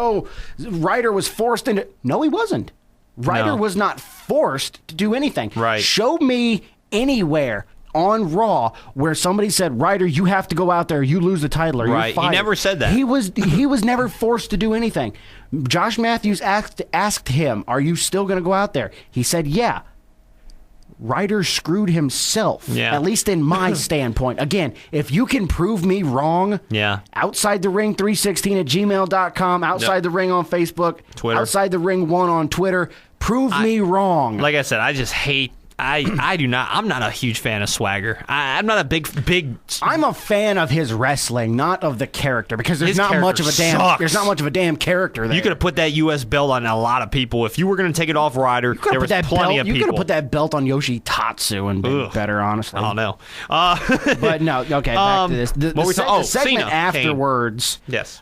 Ryder was forced into... No, he wasn't. Ryder was not forced to do anything. Right. Show me anywhere on Raw where somebody said, Ryder, you have to go out there, you lose the title, or you're fired. He never said that. He was never forced to do anything. Josh Matthews asked him, are you still going to go out there? He said, yeah. Ryder screwed himself, at least in my standpoint. Again, if you can prove me wrong, outside the ring 316 at gmail.com, outside the ring on Facebook, Twitter, outside the ring 1 on Twitter, prove me wrong. Like I said, I just hate... I'm not a huge fan of Swagger. I'm not a big. I'm a fan of his wrestling, not of the character, because there's not much of a damn character there. You could have put that U.S. belt on a lot of people. If you were going to take it off Ryder, there was plenty of people. You could have put that belt on Yoshitatsu and been better, honestly. I don't know. But no, okay, back to this. The segment Cena afterwards. Came. Yes.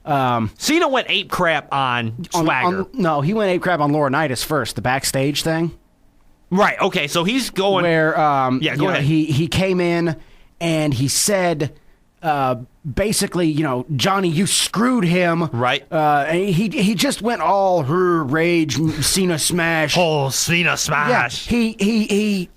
Cena went ape crap on Swagger. No, he went ape crap on Laurinaitis first, the backstage thing. Right. Okay. So he's going where go ahead. He came in and he said basically, Johnny, you screwed him. Right. And he just went all her rage, Cena smash. Oh, Cena smash. Yeah, he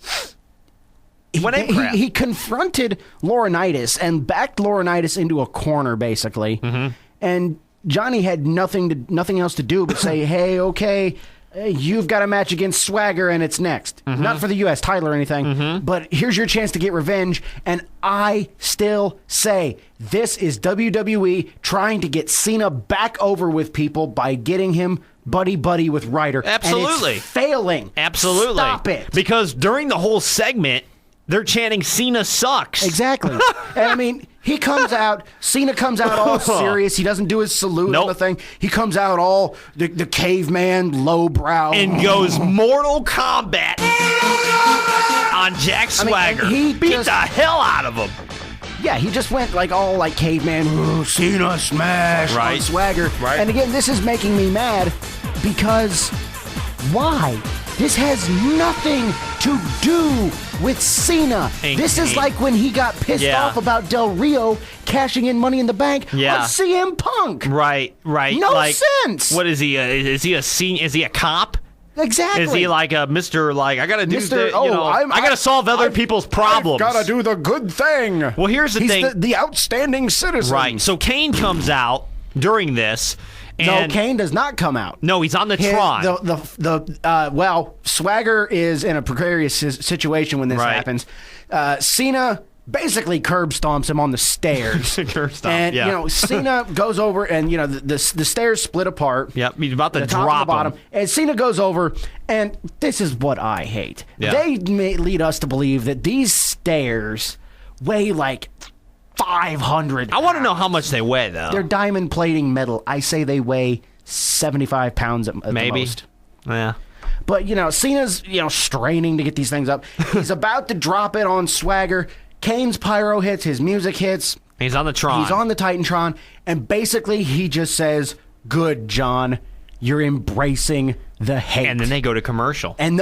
confronted Laurinaitis and backed Laurinaitis into a corner basically. Mm-hmm. And Johnny had nothing else to do but say, "Hey, okay, you've got a match against Swagger and it's next. Mm-hmm. Not for the U.S. title or anything, but here's your chance to get revenge." And I still say this is WWE trying to get Cena back over with people by getting him buddy with Ryder. Absolutely. And it's failing. Absolutely. Stop it. Because during the whole segment, they're chanting Cena sucks. Exactly. And I mean, Cena comes out all serious. He doesn't do his salute or the thing. He comes out all the caveman, lowbrow. And goes Mortal Kombat on Jack Swagger. He beat the hell out of him. Yeah, he just went all like caveman, Cena smash on Swagger. Right. And again, this is making me mad because why? This has nothing to do with Cena. This is like when he got pissed off about Del Rio cashing in Money in the Bank on CM Punk. Right. No sense. What is he? Is he a cop? Exactly. Is he like a Mr. I got to do I got to solve other people's problems. I've got to do the good thing. Well, here's the thing. He's the outstanding citizen. Right. So Kane comes out during this, No, Kane does not come out. No, he's on the Tron. Well, Swagger is in a precarious situation when this happens. Cena basically curb stomps him on the stairs. Curb stomp, and Cena goes over, and the stairs split apart. Yep, he's about to the top drop and the bottom. him. And Cena goes over, and this is what I hate. Yeah. They may lead us to believe that these stairs weigh like 500 I want to know how much they weigh, though. They're diamond plating metal. I say they weigh 75 pounds at Maybe. the most. Yeah. But, Cena's, straining to get these things up. He's about to drop it on Swagger. Kane's pyro hits, his music hits. He's on the Tron. He's on the Titantron. And basically, he just says, "Good, John. You're embracing the hate." And then they go to commercial. And,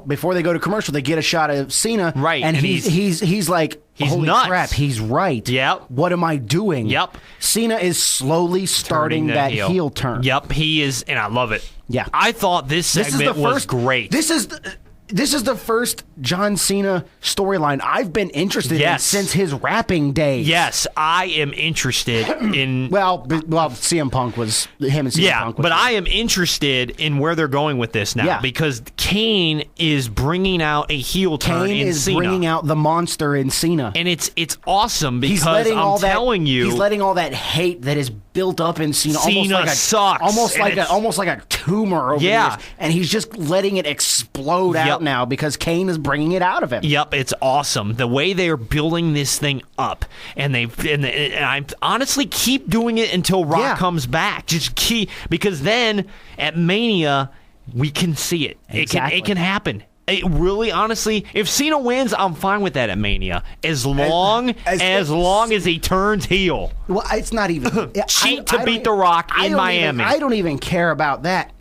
before they go to commercial, they get a shot of Cena. Right. And he's like, he's holy nuts. crap, he's right. Yep. What am I doing? Yep. Cena is slowly starting that heel turn. Yep, he is, and I love it. Yeah. I thought this segment was great. This is the first John Cena storyline I've been interested in since his rapping days. Yes, I am interested in... Well, CM Punk was... Him and CM Punk was... but I am interested in where they're going with this now because Kane is bringing out a heel turn in Cena. Kane is bringing out the monster in Cena. And it's awesome because I'm telling you... He's letting all that hate that is built up in Cena. Cena sucks. Almost like a tumor over the years. And he's just letting it explode out now because Kane is bringing it out of him. Yep, it's awesome the way they are building this thing up, and I honestly keep doing it until Rock comes back. Just keep, because then at Mania we can see it. Exactly. It can happen. It really, honestly, if Cena wins, I'm fine with that at Mania, as long as he turns heel. Well, it's not even cheat to beat The Rock in Miami. I don't even care about that.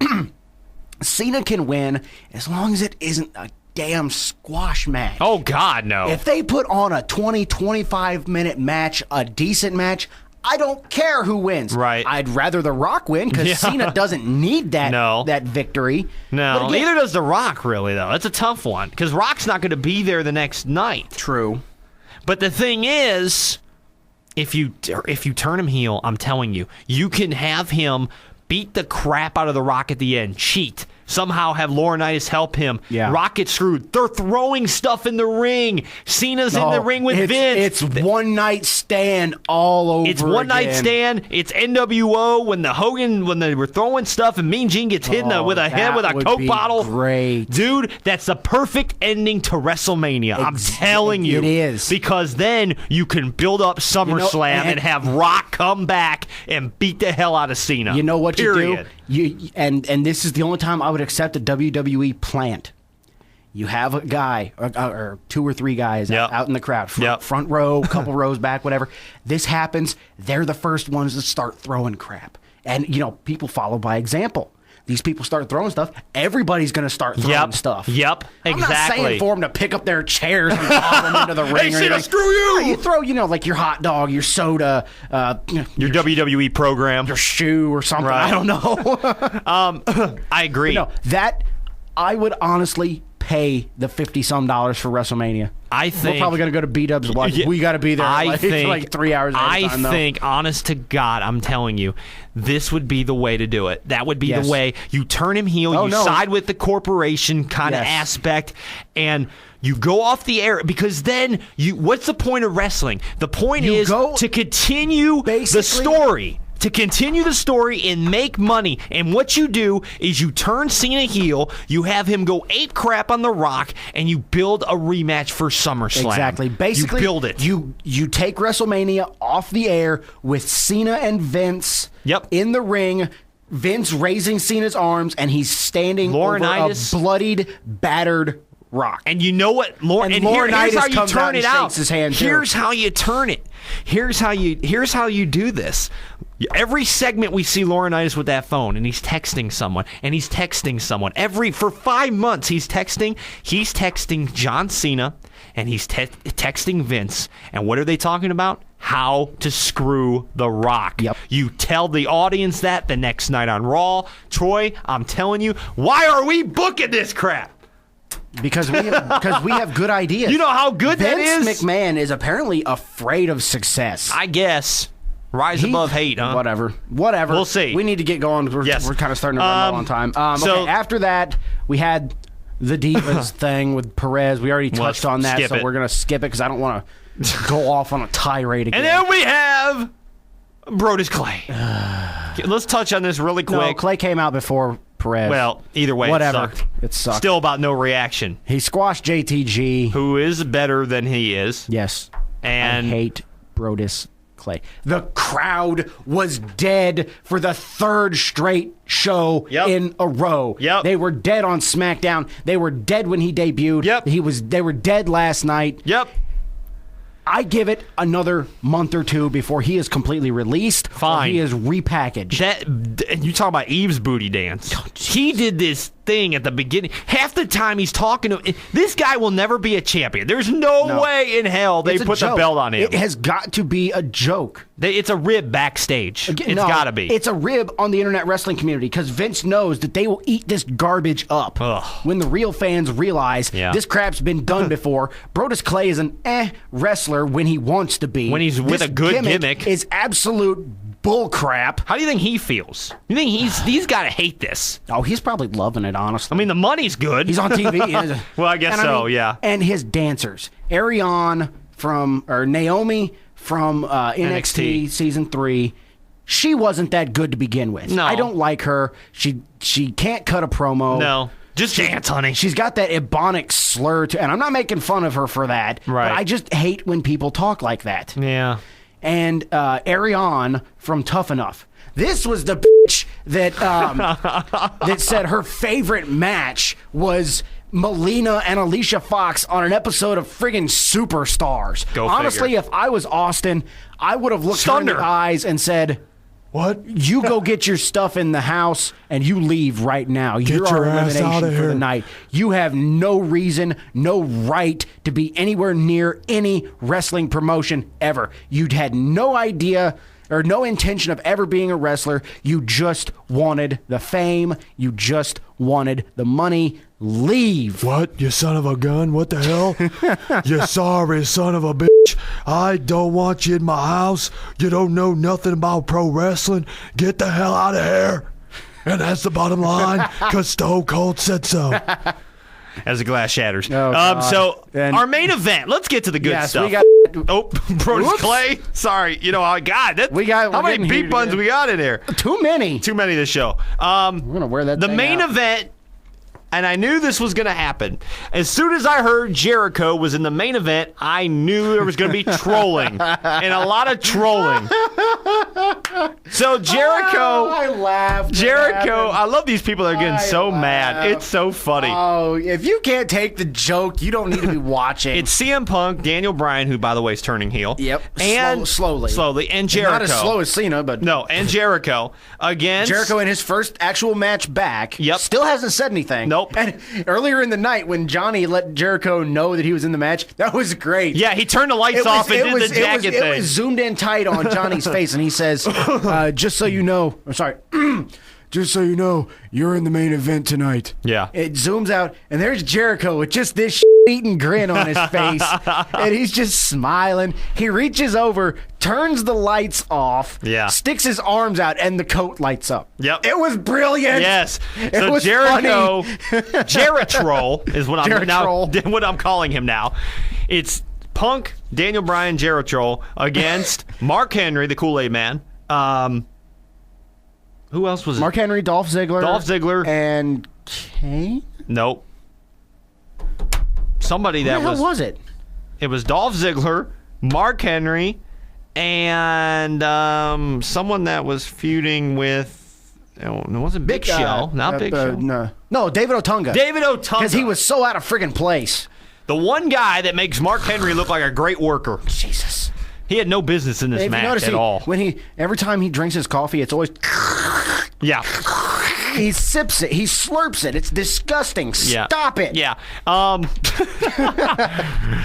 Cena can win as long as it isn't a damn squash match. Oh, God, no. If they put on a 20-25 minute match, a decent match, I don't care who wins. Right. I'd rather The Rock win because Cena doesn't need that victory. No, again, neither does The Rock, really, though. That's a tough one because Rock's not going to be there the next night. True. But the thing is, if you turn him heel, I'm telling you, you can have him beat the crap out of The Rock at the end, cheat, somehow have Laurinaitis help him. Yeah. Rock gets screwed. They're throwing stuff in the ring. Cena's in the ring with Vince. It's one night stand all over. It's one night stand. It's NWO when they were throwing stuff and Mean Gene gets hit with a head with a Coke bottle. Great. Dude, that's the perfect ending to WrestleMania. I'm telling you. It is. Because then you can build up SummerSlam and have Rock come back and beat the hell out of Cena. You know what Period. you do? And this is the only time I would accept a WWE plant. You have a guy or two or three guys out in the crowd, front row, couple rows back, whatever. This happens. They're the first ones to start throwing crap. And, people follow by example. These people start throwing stuff. Everybody's going to start throwing stuff. Yep, exactly. I'm not saying for them to pick up their chairs and toss them into the ring. Hey, Cena, screw you! You throw, like your hot dog, your soda, your WWE program, your shoe or something. Right. I don't know. I agree. No, that I would honestly pay the $50-some for WrestleMania. I think we're probably going to go to B-Dubs. We got to be there. Like 3 hours. I think, honest to God, I'm telling you, this would be the way to do it. That would be the way. You turn him heel. Side with the corporation kind of aspect, and you go off the air because then what's the point of wrestling? The point is to continue the story. To continue the story and make money. And what you do is you turn Cena heel, you have him go ape crap on The Rock, and you build a rematch for SummerSlam. Exactly. Basically, you build it. You take WrestleMania off the air with Cena and Vince in the ring. Vince raising Cena's arms, and he's standing over a bloodied, battered Rock. And you know what? Here's how you turn it out. Here's how you turn it. Here's how you do this. Every segment we see Laurinaitis with that phone, and he's texting someone, for 5 months he's texting John Cena, and he's texting Vince. And what are they talking about? How to screw The Rock. Yep. You tell the audience that the next night on Raw. Troy, I'm telling you, why are we booking this crap? Because we have good ideas. You know how good that is? Vince McMahon is apparently afraid of success. I guess. Rise above hate, huh? Whatever. We'll see. We need to get going. We're kind of starting to run low on time. Okay, after that, we had the Divas thing with Perez. We already touched on that, so we're going to skip it because I don't want to go off on a tirade again. And then we have Brodus Clay. Let's touch on this really quick. No, Clay came out before Perez. Well, either way, whatever. It sucked. Still about no reaction. He squashed JTG. Who is better than he is. Yes. And I hate Brodus Clay. The crowd was dead for the third straight show in a row. Yep. They were dead on SmackDown. They were dead when he debuted. Yep. They were dead last night. Yep. I give it another month or two before he is completely released. Fine. Or he is repackaged. You talk about Eve's booty dance. Oh, he did this thing at the beginning. Half the time he's talking to this guy will never be a champion. There's no way in hell they put the belt on him. It has got to be a joke. It's a rib backstage. It's got to be. It's a rib on the internet wrestling community because Vince knows that they will eat this garbage up. Ugh. When the real fans realize this crap's been done before. Brodus Clay is an wrestler when he wants to be. When he's with a good gimmick. Is absolute bull crap. How do you think he feels? You think he's got to hate this? Oh, he's probably loving it, honestly. I mean, the money's good. He's on TV. Well, I guess yeah. And his dancers. Naomi from NXT Season 3, she wasn't that good to begin with. No. I don't like her. She can't cut a promo. No. Just dance, honey. She's got that Ebonic slur, and I'm not making fun of her for that. Right. But I just hate when people talk like that. Yeah. And Ariane from Tough Enough. This was the bitch that that said her favorite match was Melina and Alicia Fox on an episode of friggin' Superstars. Honestly, if I was Austin, I would have looked her in the eyes and said, "What? You go get your stuff in the house and you leave right now. You're our elimination for the night. You have no reason, no right to be anywhere near any wrestling promotion ever. You'd had no idea or no intention of ever being a wrestler. You just wanted the fame. You just wanted the money. Leave." What? You son of a gun? What the hell? You sorry son of a bitch. I don't want you in my house. You don't know nothing about pro wrestling. Get the hell out of here. And that's the bottom line, because Stone Cold said so. As the glass shatters. Oh, so our main event. Let's get to the good stuff. We got. Brodus Clay. Sorry, how many beat buns we got in there? Too many this show. We're gonna wear that. The main event. And I knew this was going to happen. As soon as I heard Jericho was in the main event, I knew there was going to be trolling. And a lot of trolling. So Jericho... I laughed. Jericho, I love these people that are getting so mad. It's so funny. Oh, if you can't take the joke, you don't need to be watching. It's CM Punk, Daniel Bryan, who, by the way, is turning heel. Yep. And slowly. And Jericho. Not as slow as Cena, but... No, and Jericho against... Jericho in his first actual match back. Yep. Still hasn't said anything. Nope. And earlier in the night, when Johnny let Jericho know that he was in the match, that was great. Yeah, he turned the lights off and did the jacket thing. It was zoomed in tight on Johnny's face, and he says, just so you know, just so you know, you're in the main event tonight. Yeah. It zooms out, and there's Jericho with just this eating grin on his face, and he's just smiling. He reaches over, turns the lights off, sticks his arms out, and the coat lights up. Yep. It was brilliant. Yes. It was Jericho, funny. Jericho is what I'm calling him now. It's Punk, Daniel Bryan, Jericho against Mark Henry, the Kool-Aid Man. Who else was it? Mark Henry, Dolph Ziggler. And Kane? Nope. Somebody that Who was it? It was Dolph Ziggler, Mark Henry, and someone that was feuding with... it wasn't Big Show. Not Big Show. No, David Otunga. Because he was so out of friggin' place. The one guy that makes Mark Henry look like a great worker. Jesus. He had no business in this match at all. Every time he drinks his coffee, it's always... Yeah. He sips it. He slurps it. It's disgusting. Stop it. Yeah.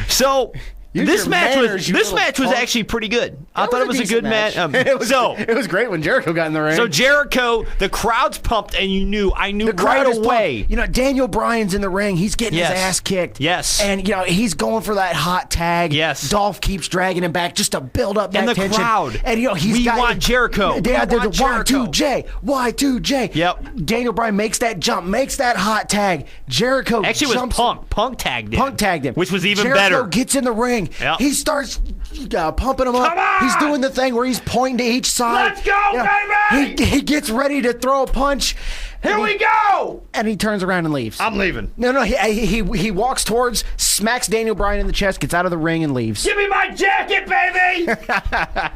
So This match was actually pretty good. I thought it was a good match. It was great when Jericho got in the ring. So Jericho, the crowd's pumped, and I knew right away. You know, Daniel Bryan's in the ring. He's getting his ass kicked. Yes. And, you know, he's going for that hot tag. Yes. Dolph keeps dragging him back just to build up that tension. And the crowd. And, you know, we want Jericho. Yeah, there's a Y2J. Y2J. Yep. Daniel Bryan makes that jump, makes that hot tag. Jericho actually, jumps. It was Punk. Punk tagged him. Punk tagged him. Which was even Jericho better. Gets in the ring. Yep. He starts pumping him up. Come on! He's doing the thing where he's pointing to each side. Let's go, baby! He gets ready to throw a punch. Here we go! And he turns around and leaves. I'm leaving. No, he walks towards, smacks Daniel Bryan in the chest, gets out of the ring, and leaves. Give me my jacket, baby!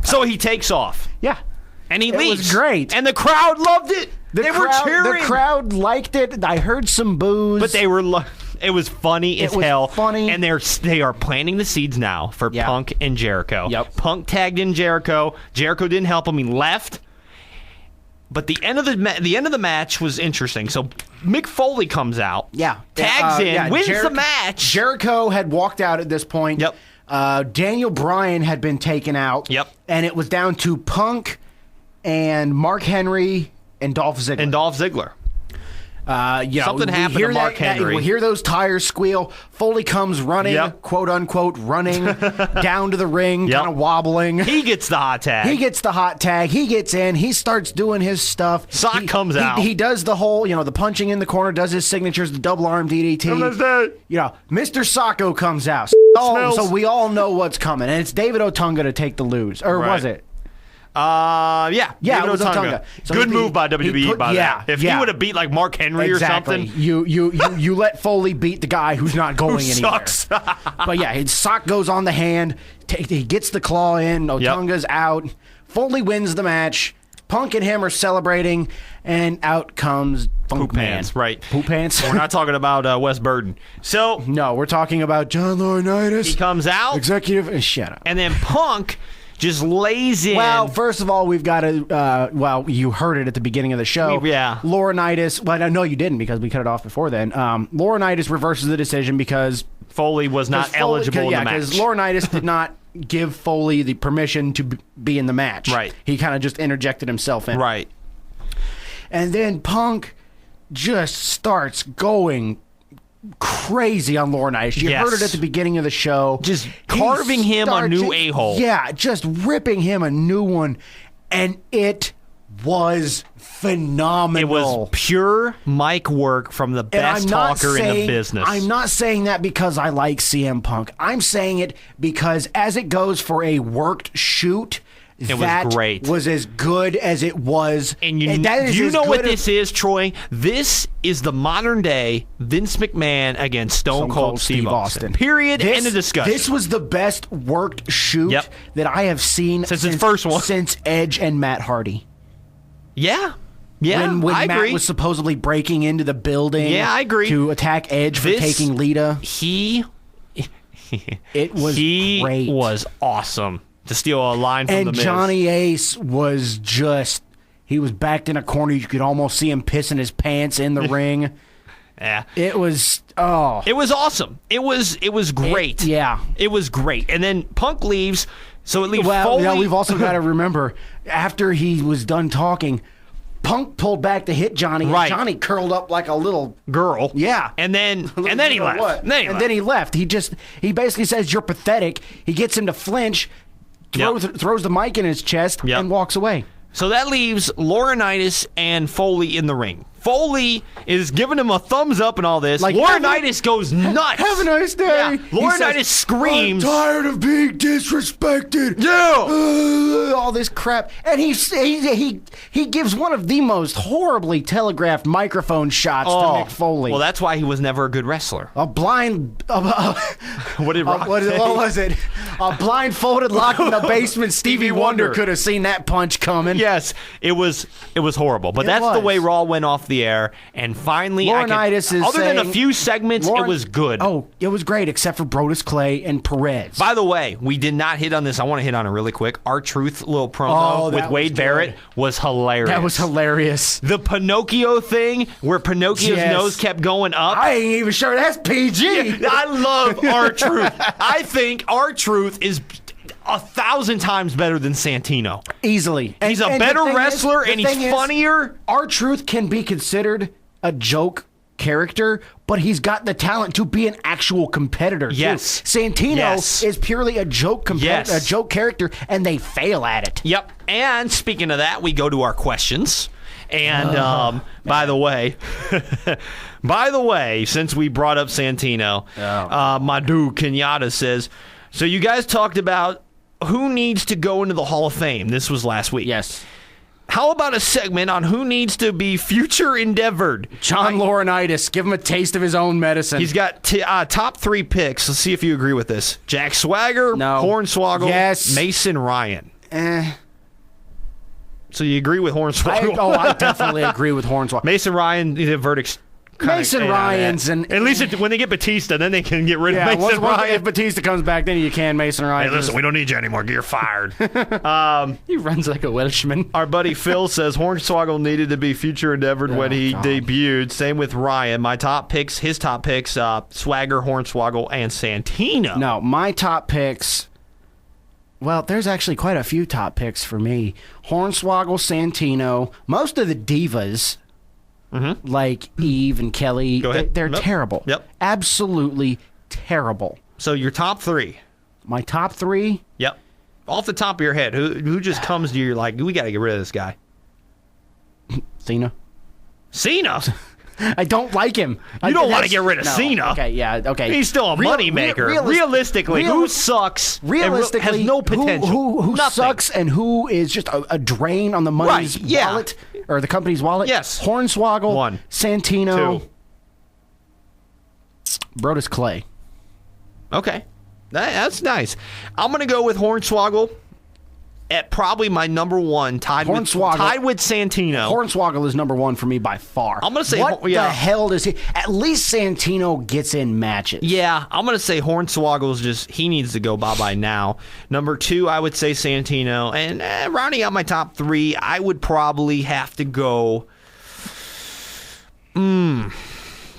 So he takes off. Yeah. And he leaves. It was great. And the crowd loved it. They were cheering. The crowd liked it. I heard some boos. But they were... It was funny as hell. Funny. And they are planting the seeds now for Punk and Jericho. Yep. Punk tagged in Jericho. Jericho didn't help him. He left. But the end of the match was interesting. So Mick Foley comes out. Yeah. Tags in. Wins the match. Jericho had walked out at this point. Yep. Daniel Bryan had been taken out. Yep. And it was down to Punk and Mark Henry and Dolph Ziggler. Something happened to Mark Henry. We hear those tires squeal. Foley comes running, quote unquote, running down to the ring, kind of wobbling. He gets the hot tag. He gets in. He starts doing his stuff. Sock comes out. He does the whole, the punching in the corner, does his signatures, the double arm DDT. Mr. Socko comes out. So we all know what's coming. And it's David Otunga to take the lose. Or was it? Yeah, it was Otunga. So good move by WWE by that. If he would have beat like Mark Henry or something, you let Foley beat the guy who's not going anywhere. Sucks. But yeah, his sock goes on the hand. He gets the claw in. Otunga's out. Foley wins the match. Punk and him are celebrating, and out comes Funk Man. Pants, right? Poop Pants. We're not talking about Wes Burden. So no, we're talking about John Laurinaitis. He comes out, executive. Shut up. And then Punk just lays in. Well, first of all, we've got to. You heard it at the beginning of the show. Laurinaitis. Well, no, you didn't because we cut it off before then. Laurinaitis reverses the decision because Foley was not eligible in the match. Because Laurinaitis did not give Foley the permission to be in the match. Right. He kind of just interjected himself in. Right. And then Punk just starts going crazy on Laurinaitis. You heard it at the beginning of the show. Just carving him a new a-hole. Yeah, just ripping him a new one. And it was phenomenal. It was pure mic work from the best talker in the business. I'm not saying that because I like CM Punk. I'm saying it because as it goes for a worked shoot, that was great. Was as good as it was. And you know what this is, Troy? This is the modern day Vince McMahon against Stone Cold Steve Austin. Period. End of discussion. This was the best worked shoot that I have seen since his first one. Since Edge and Matt Hardy. Yeah. Yeah, when I Matt agree. was supposedly breaking into the building I agree. to attack Edge for taking Lita. It was great. He was awesome. To steal a line from The Miz. And Johnny Ace was he was backed in a corner. You could almost see him pissing his pants in the ring. Yeah. It was, It was awesome. It was great. It was great. And then Punk leaves, so it leaves Foley. Well, we've also got to remember, after he was done talking, Punk pulled back to hit Johnny, and Johnny curled up like a little girl. Yeah. And then he left. Then he left. He basically says, "You're pathetic." He gets him to flinch. Throws the mic in his chest and walks away. So that leaves Laurinaitis and Foley in the ring. Foley is giving him a thumbs up and all this. Laurinaitis goes nuts. Have a nice day. Yeah. Laurinaitis screams. I'm tired of being disrespected. Yeah. All this crap. And he gives one of the most horribly telegraphed microphone shots to Mick Foley. Well, that's why he was never a good wrestler. A blind... what did Rock say? What was it? A blindfolded locked in the basement. Stevie Wonder could have seen that punch coming. Yes, it was horrible. But that's the way Raw went off off the air, and finally, Laurinaitis is other than a saying- few segments, it was good. Oh, it was great, except for Brodus Clay and Perez. By the way, we did not hit on this. I want to hit on it really quick. Our Truth little promo with that Wade was Barrett good. was hilarious. That was hilarious. The Pinocchio thing, where Pinocchio's Yes. nose kept going up. I ain't even sure that's PG. I love our Truth. I think our Truth is 1,000 times better than Santino. Easily. He's a and better the thing wrestler, is- and the he's thing is, funnier. R-Truth can be considered a joke character, but he's got the talent to be an actual competitor. Yes. Too. Santino Yes. is purely a joke competitor, Yes. a joke character, and they fail at it. Yep. And speaking of that, we go to our questions. And by the way, since we brought up Santino, my dude Kenyatta says, so you guys talked about who needs to go into the Hall of Fame. This was last week. Yes. How about a segment on who needs to be future endeavored? John Laurinaitis, give him a taste of his own medicine. He's got top 3 picks. Let's see if you agree with this. Jack Swagger, No. Hornswoggle, Yes. Mason Ryan. So you agree with Hornswoggle? I definitely agree with Hornswoggle. Mason Ryan, the verdict's Mason Ryan's and at least when they get Batista, then they can get rid of Mason once Ryan. if Batista comes back, then you can Mason Ryan. Hey, listen, we don't need you anymore. You're fired. He runs like a Welshman. Our buddy Phil says Hornswoggle needed to be future endeavored when he debuted. Same with Ryan. My top picks, his top picks, Swagger, Hornswoggle, and Santino. No, my top picks. Well, there's actually quite a few top picks for me. Hornswoggle, Santino, most of the divas, like Eve and Kelly, Go ahead. they're Nope. terrible. Yep. Absolutely terrible. So your top 3. My top 3, Yep. Off the top of your head, who just comes to you like, we got to get rid of this guy? Cena. Cena? I don't like him. You don't want to get rid of Cena. Okay, yeah, okay. He's still a moneymaker. Realistically, who sucks and Realistically, has no potential? Who Nothing. sucks and who is just a drain on the money's Right, yeah. wallet or the company's wallet? Yes. Hornswoggle, 1, Santino, 2. Brodus Clay. Okay. That's nice. I'm going to go with Hornswoggle at probably my number 1, tied with Santino. Hornswoggle is number 1 for me by far. I'm gonna say, what yeah. the hell does he? At least Santino gets in matches. Yeah, I'm going to say Hornswoggle's just, he needs to go bye-bye now. Number 2, I would say Santino. And rounding out my top 3, I would probably have to go...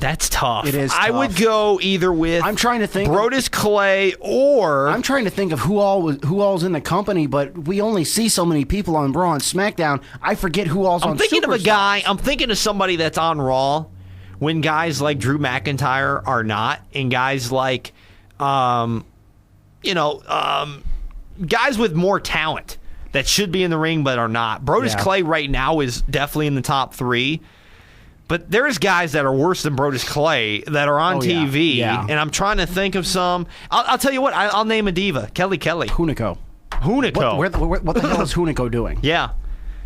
That's tough. It is I tough. would go either with I'm trying to think. Brodus Clay or... I'm trying to think of who all's in the company, but we only see so many people on Raw and SmackDown. I forget who all's on. I'm thinking of a Superstars. guy. I'm thinking of somebody that's on Raw when guys like Drew McIntyre are not, and guys like, guys with more talent that should be in the ring but are not. Brodus Clay right now is definitely in the top 3. But there's guys that are worse than Brodus Clay that are on TV, yeah. and I'm trying to think of some. I'll tell you what. I'll name a diva, Kelly. Hunico. What the hell is Hunico doing? Yeah.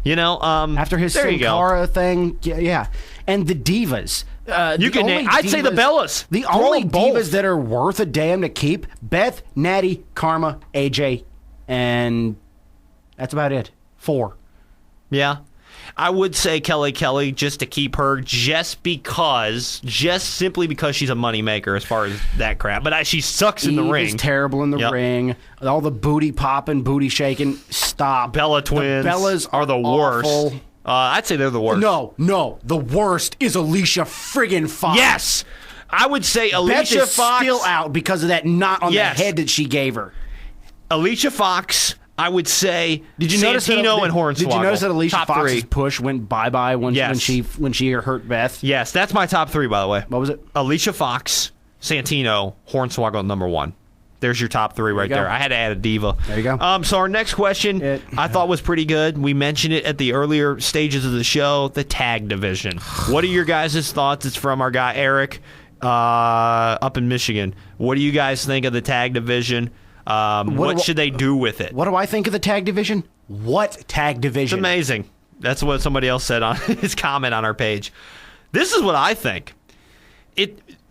After his there Sin you go. Cara thing, yeah. And the divas. You can name. I'd say the Bellas. The Throw only them both. divas that are worth a damn to keep: Beth, Natty, Karma, AJ, and that's about it. 4. Yeah. I would say Kelly just to keep her just simply because she's a moneymaker as far as that crap. But she sucks in the Eve ring. is terrible in the ring. All the booty popping, booty shaking. Stop. Bella twins The Bellas are the awful. worst. I'd say they're the worst. No. The worst is Alicia friggin' Fox. Yes. I would say Beth Alicia is Fox. still out because of that knot on Yes. the head that she gave her. Alicia Fox, I would say Did you notice that, Santino and Hornswoggle. Did you notice that Alicia top Fox's 3. push went bye-bye when Yes. she hurt Beth? Yes, that's my top 3, by the way. What was it? Alicia Fox, Santino, Hornswoggle, number 1. There's your top 3 right you go. there. I had to add a diva. There you go. So our next question I thought was pretty good. We mentioned it at the earlier stages of the show, the tag division. What are your guys' thoughts? It's from our guy Eric up in Michigan. What do you guys think of the tag division? What should they do with it? What do I think of the tag division? What tag It's division? amazing. That's what somebody else said on his comment on our page. This is what I think.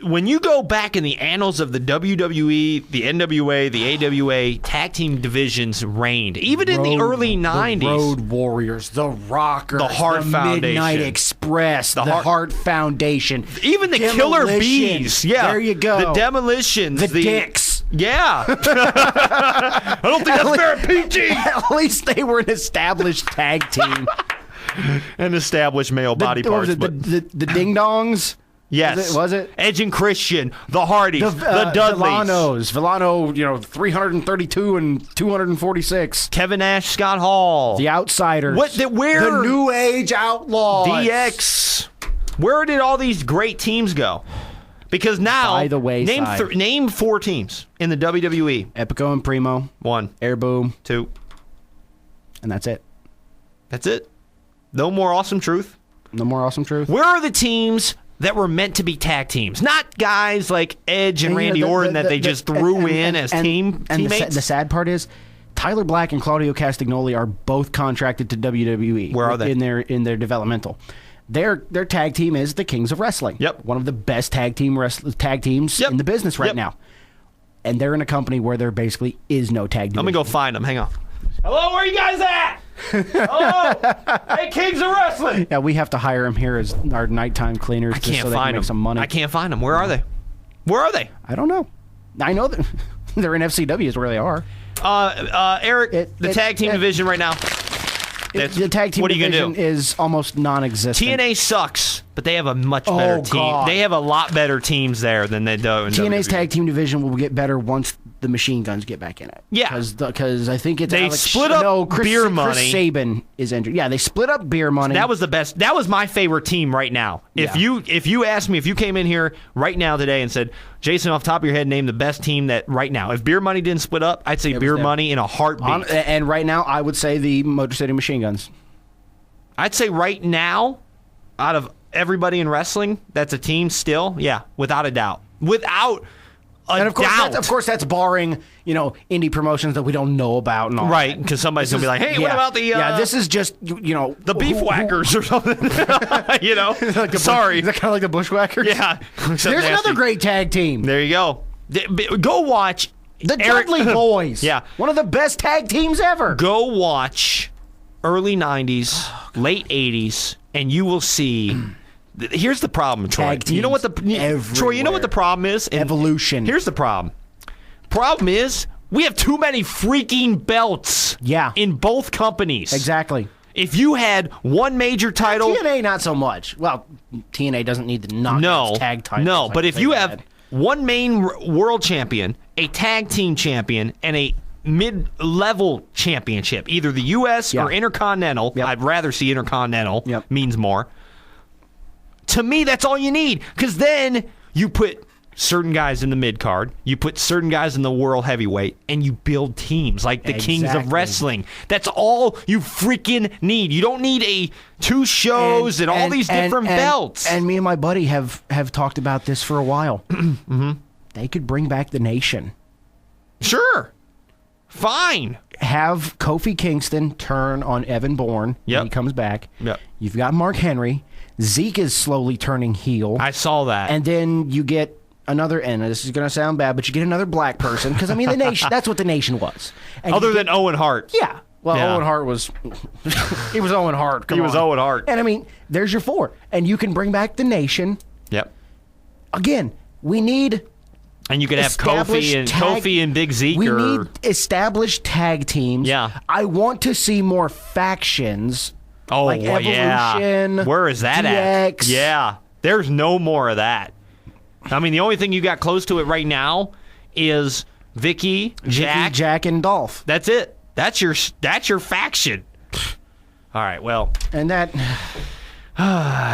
when you go back in the annals of the WWE, the NWA, the AWA, tag team divisions reigned. Even in the early 90s. The Road Warriors, the Rockers, the Hart Foundation, Midnight Express, the Hart Foundation. Even the Killer Bees. Yeah. There you go. The Demolitions. The Dicks. Yeah. I don't think that's fair, PG. At least they were an established tag team. An established male body parts. The Ding Dongs? Yes. Was it? Edge and Christian, the Hardys, the Dudleys. Villano, 332 and 246. Kevin Nash, Scott Hall. The Outsiders. Where? The New Age Outlaws. DX. Where did all these great teams go? Because now, by the wayside. name 4 teams in the WWE. Epico and Primo. 1. Air Boom. 2. And that's it. That's it. No more Awesome Truth. No more Awesome Truth. Where are the teams that were meant to be tag teams? Not guys like Edge and Randy Orton that they just threw in as teammates. And the sad part is, Tyler Black and Claudio Castagnoli are both contracted to WWE. Where are they? In their developmental. Their tag team is the Kings of Wrestling. Yep. One of the best tag teams in the business right now. And they're in a company where there basically is no tag division. Let me go find them. Hang on. Hello, where are you guys at? Hello? Hey, Kings of Wrestling. Yeah, we have to hire them here as our nighttime cleaners just so they can make some money. I can't find them. Where are they? Where are they? I don't know. I know that they're in FCW is where they are. Eric, the tag team division right now. The tag team division is almost non-existent. TNA sucks, but they have a much better team. God. They have a lot better teams there than they do in TNA's WWE. tag team division will get better once the Machine Guns get back in it. Yeah. Because I think it's They split up Beer Money. Chris Sabin is injured. Yeah, they split up Beer Money. That was the best. That was my favorite team right now. If you asked me, if you came in here right now today and said, Jason, off the top of your head, name the best team that right now. If Beer Money didn't split up, I'd say Beer Money in a heartbeat. And right now, I would say the Motor City Machine Guns. I'd say right now, out of everybody in wrestling, that's a team still. Yeah, without a doubt. Without a doubt. Of course, that's barring, indie promotions that we don't know about and all. Right, because somebody's going to be like, hey, what about the... this is just, the Beefwhackers or something. Sorry. Is that kind of like the Bushwhackers? Yeah. There's another great tag team. There you go. Go watch... The Dudley Boys. Yeah. One of the best tag teams ever. Go watch early 90s, late 80s, and you will see... Here's the problem, Troy. You know what the problem is? Evolution. Here's the problem. Problem is, we have too many freaking belts. Yeah. In both companies. Exactly. If you had one major title... TNA, not so much. Well, TNA doesn't need the tag titles. No, but if you have one main world champion, a tag team champion, and a mid-level championship, either the U.S. or Intercontinental, I'd rather see Intercontinental, means more. To me, that's all you need, because then you put certain guys in the mid-card, you put certain guys in the world heavyweight, and you build teams like the Kings of Wrestling. That's all you freaking need. You don't need two shows and all these different belts. And me and my buddy have talked about this for a while. Mm-hmm. They could bring back the Nation. Sure. Fine. Have Kofi Kingston turn on Evan Bourne when he comes back. Yep. You've got Mark Henry. Zeke is slowly turning heel. I saw that. And then you get another, and this is going to sound bad, but you get another black person, because, the Nation, that's what the Nation was. And other than Owen Hart. Yeah. Well, Owen Hart was, he was Owen Hart. Was Owen Hart. And, there's your 4. And you can bring back the Nation. Yep. Again, we need... And you could have Kofi and Big Zeke. We need established tag teams. Yeah. I want to see more factions. Oh, like Evolution, yeah. Where is that DX. at? Yeah. There's no more of that. The only thing you got close to it right now is Vicky, Jack, and Dolph. That's it. That's your faction. All right, well. And that...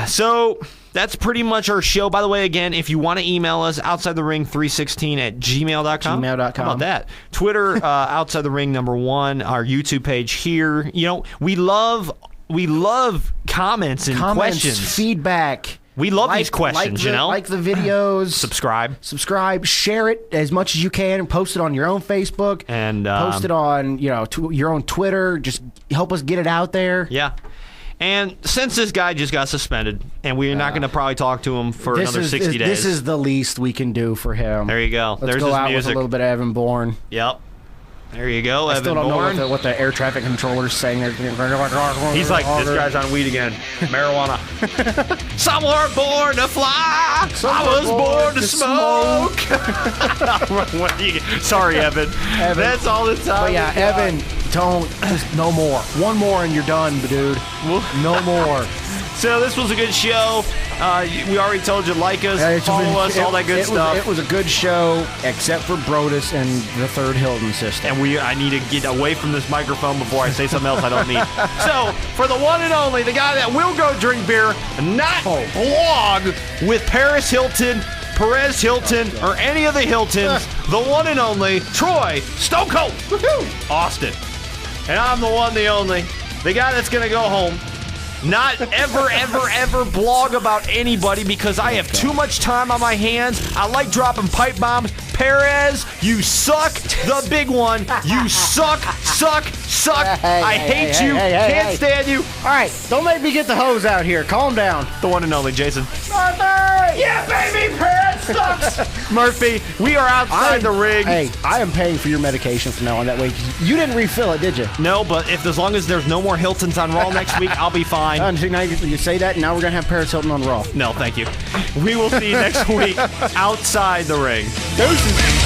So that's pretty much our show. By the way, again, if you want to email us, outsidethering316@gmail.com. Gmail.com. How about that? Twitter, Outside the Ring #1. Our YouTube page here. We love comments and questions, feedback. We love these questions. Like the videos. Subscribe. Share it as much as you can. Post it on your own Facebook and post it on your own Twitter. Just help us get it out there. Yeah. And since this guy just got suspended, and we're not going to probably talk to him for another 60 days. This is the least we can do for him. There you go. Let's There's go his out music. with a little bit of Evan Bourne. Yep. There you go, I Evan still don't Bourne. know what the air traffic controller's saying. He's like, this guy's on weed again. Marijuana. Some were born to fly. I was born to smoke. Sorry, Evan. That's all the time. But yeah, Evan, just no more. One more and you're done, dude. No more. So this was a good show. We already told you, like us, follow us, all that good stuff. It was a good show, except for Brodus and the third Hilton system. And I need to get away from this microphone before I say something else I don't need. So, for the one and only, the guy that will go drink beer, not blog with Perez Hilton, or any of the Hiltons, the one and only, Troy Stone Cold Austin. And I'm the one, the only, the guy that's going to go home. Not ever blog about anybody because I have too much time on my hands. I like dropping pipe bombs. Perez, you suck. The big one. You suck. I hate you. Can't stand you. All right, don't make me get the hose out here. Calm down. The one and only Jason. Murphy! Yeah, baby, Perez sucks. Murphy, we are outside the ring. Hey, I am paying for your medication from now on. That way, you didn't refill it, did you? No, but as long as there's no more Hiltons on Raw next week, I'll be fine. See, now you say that, and now we're going to have Perez Hilton on Raw. No, thank you. We will see you next week outside the ring. Deuces.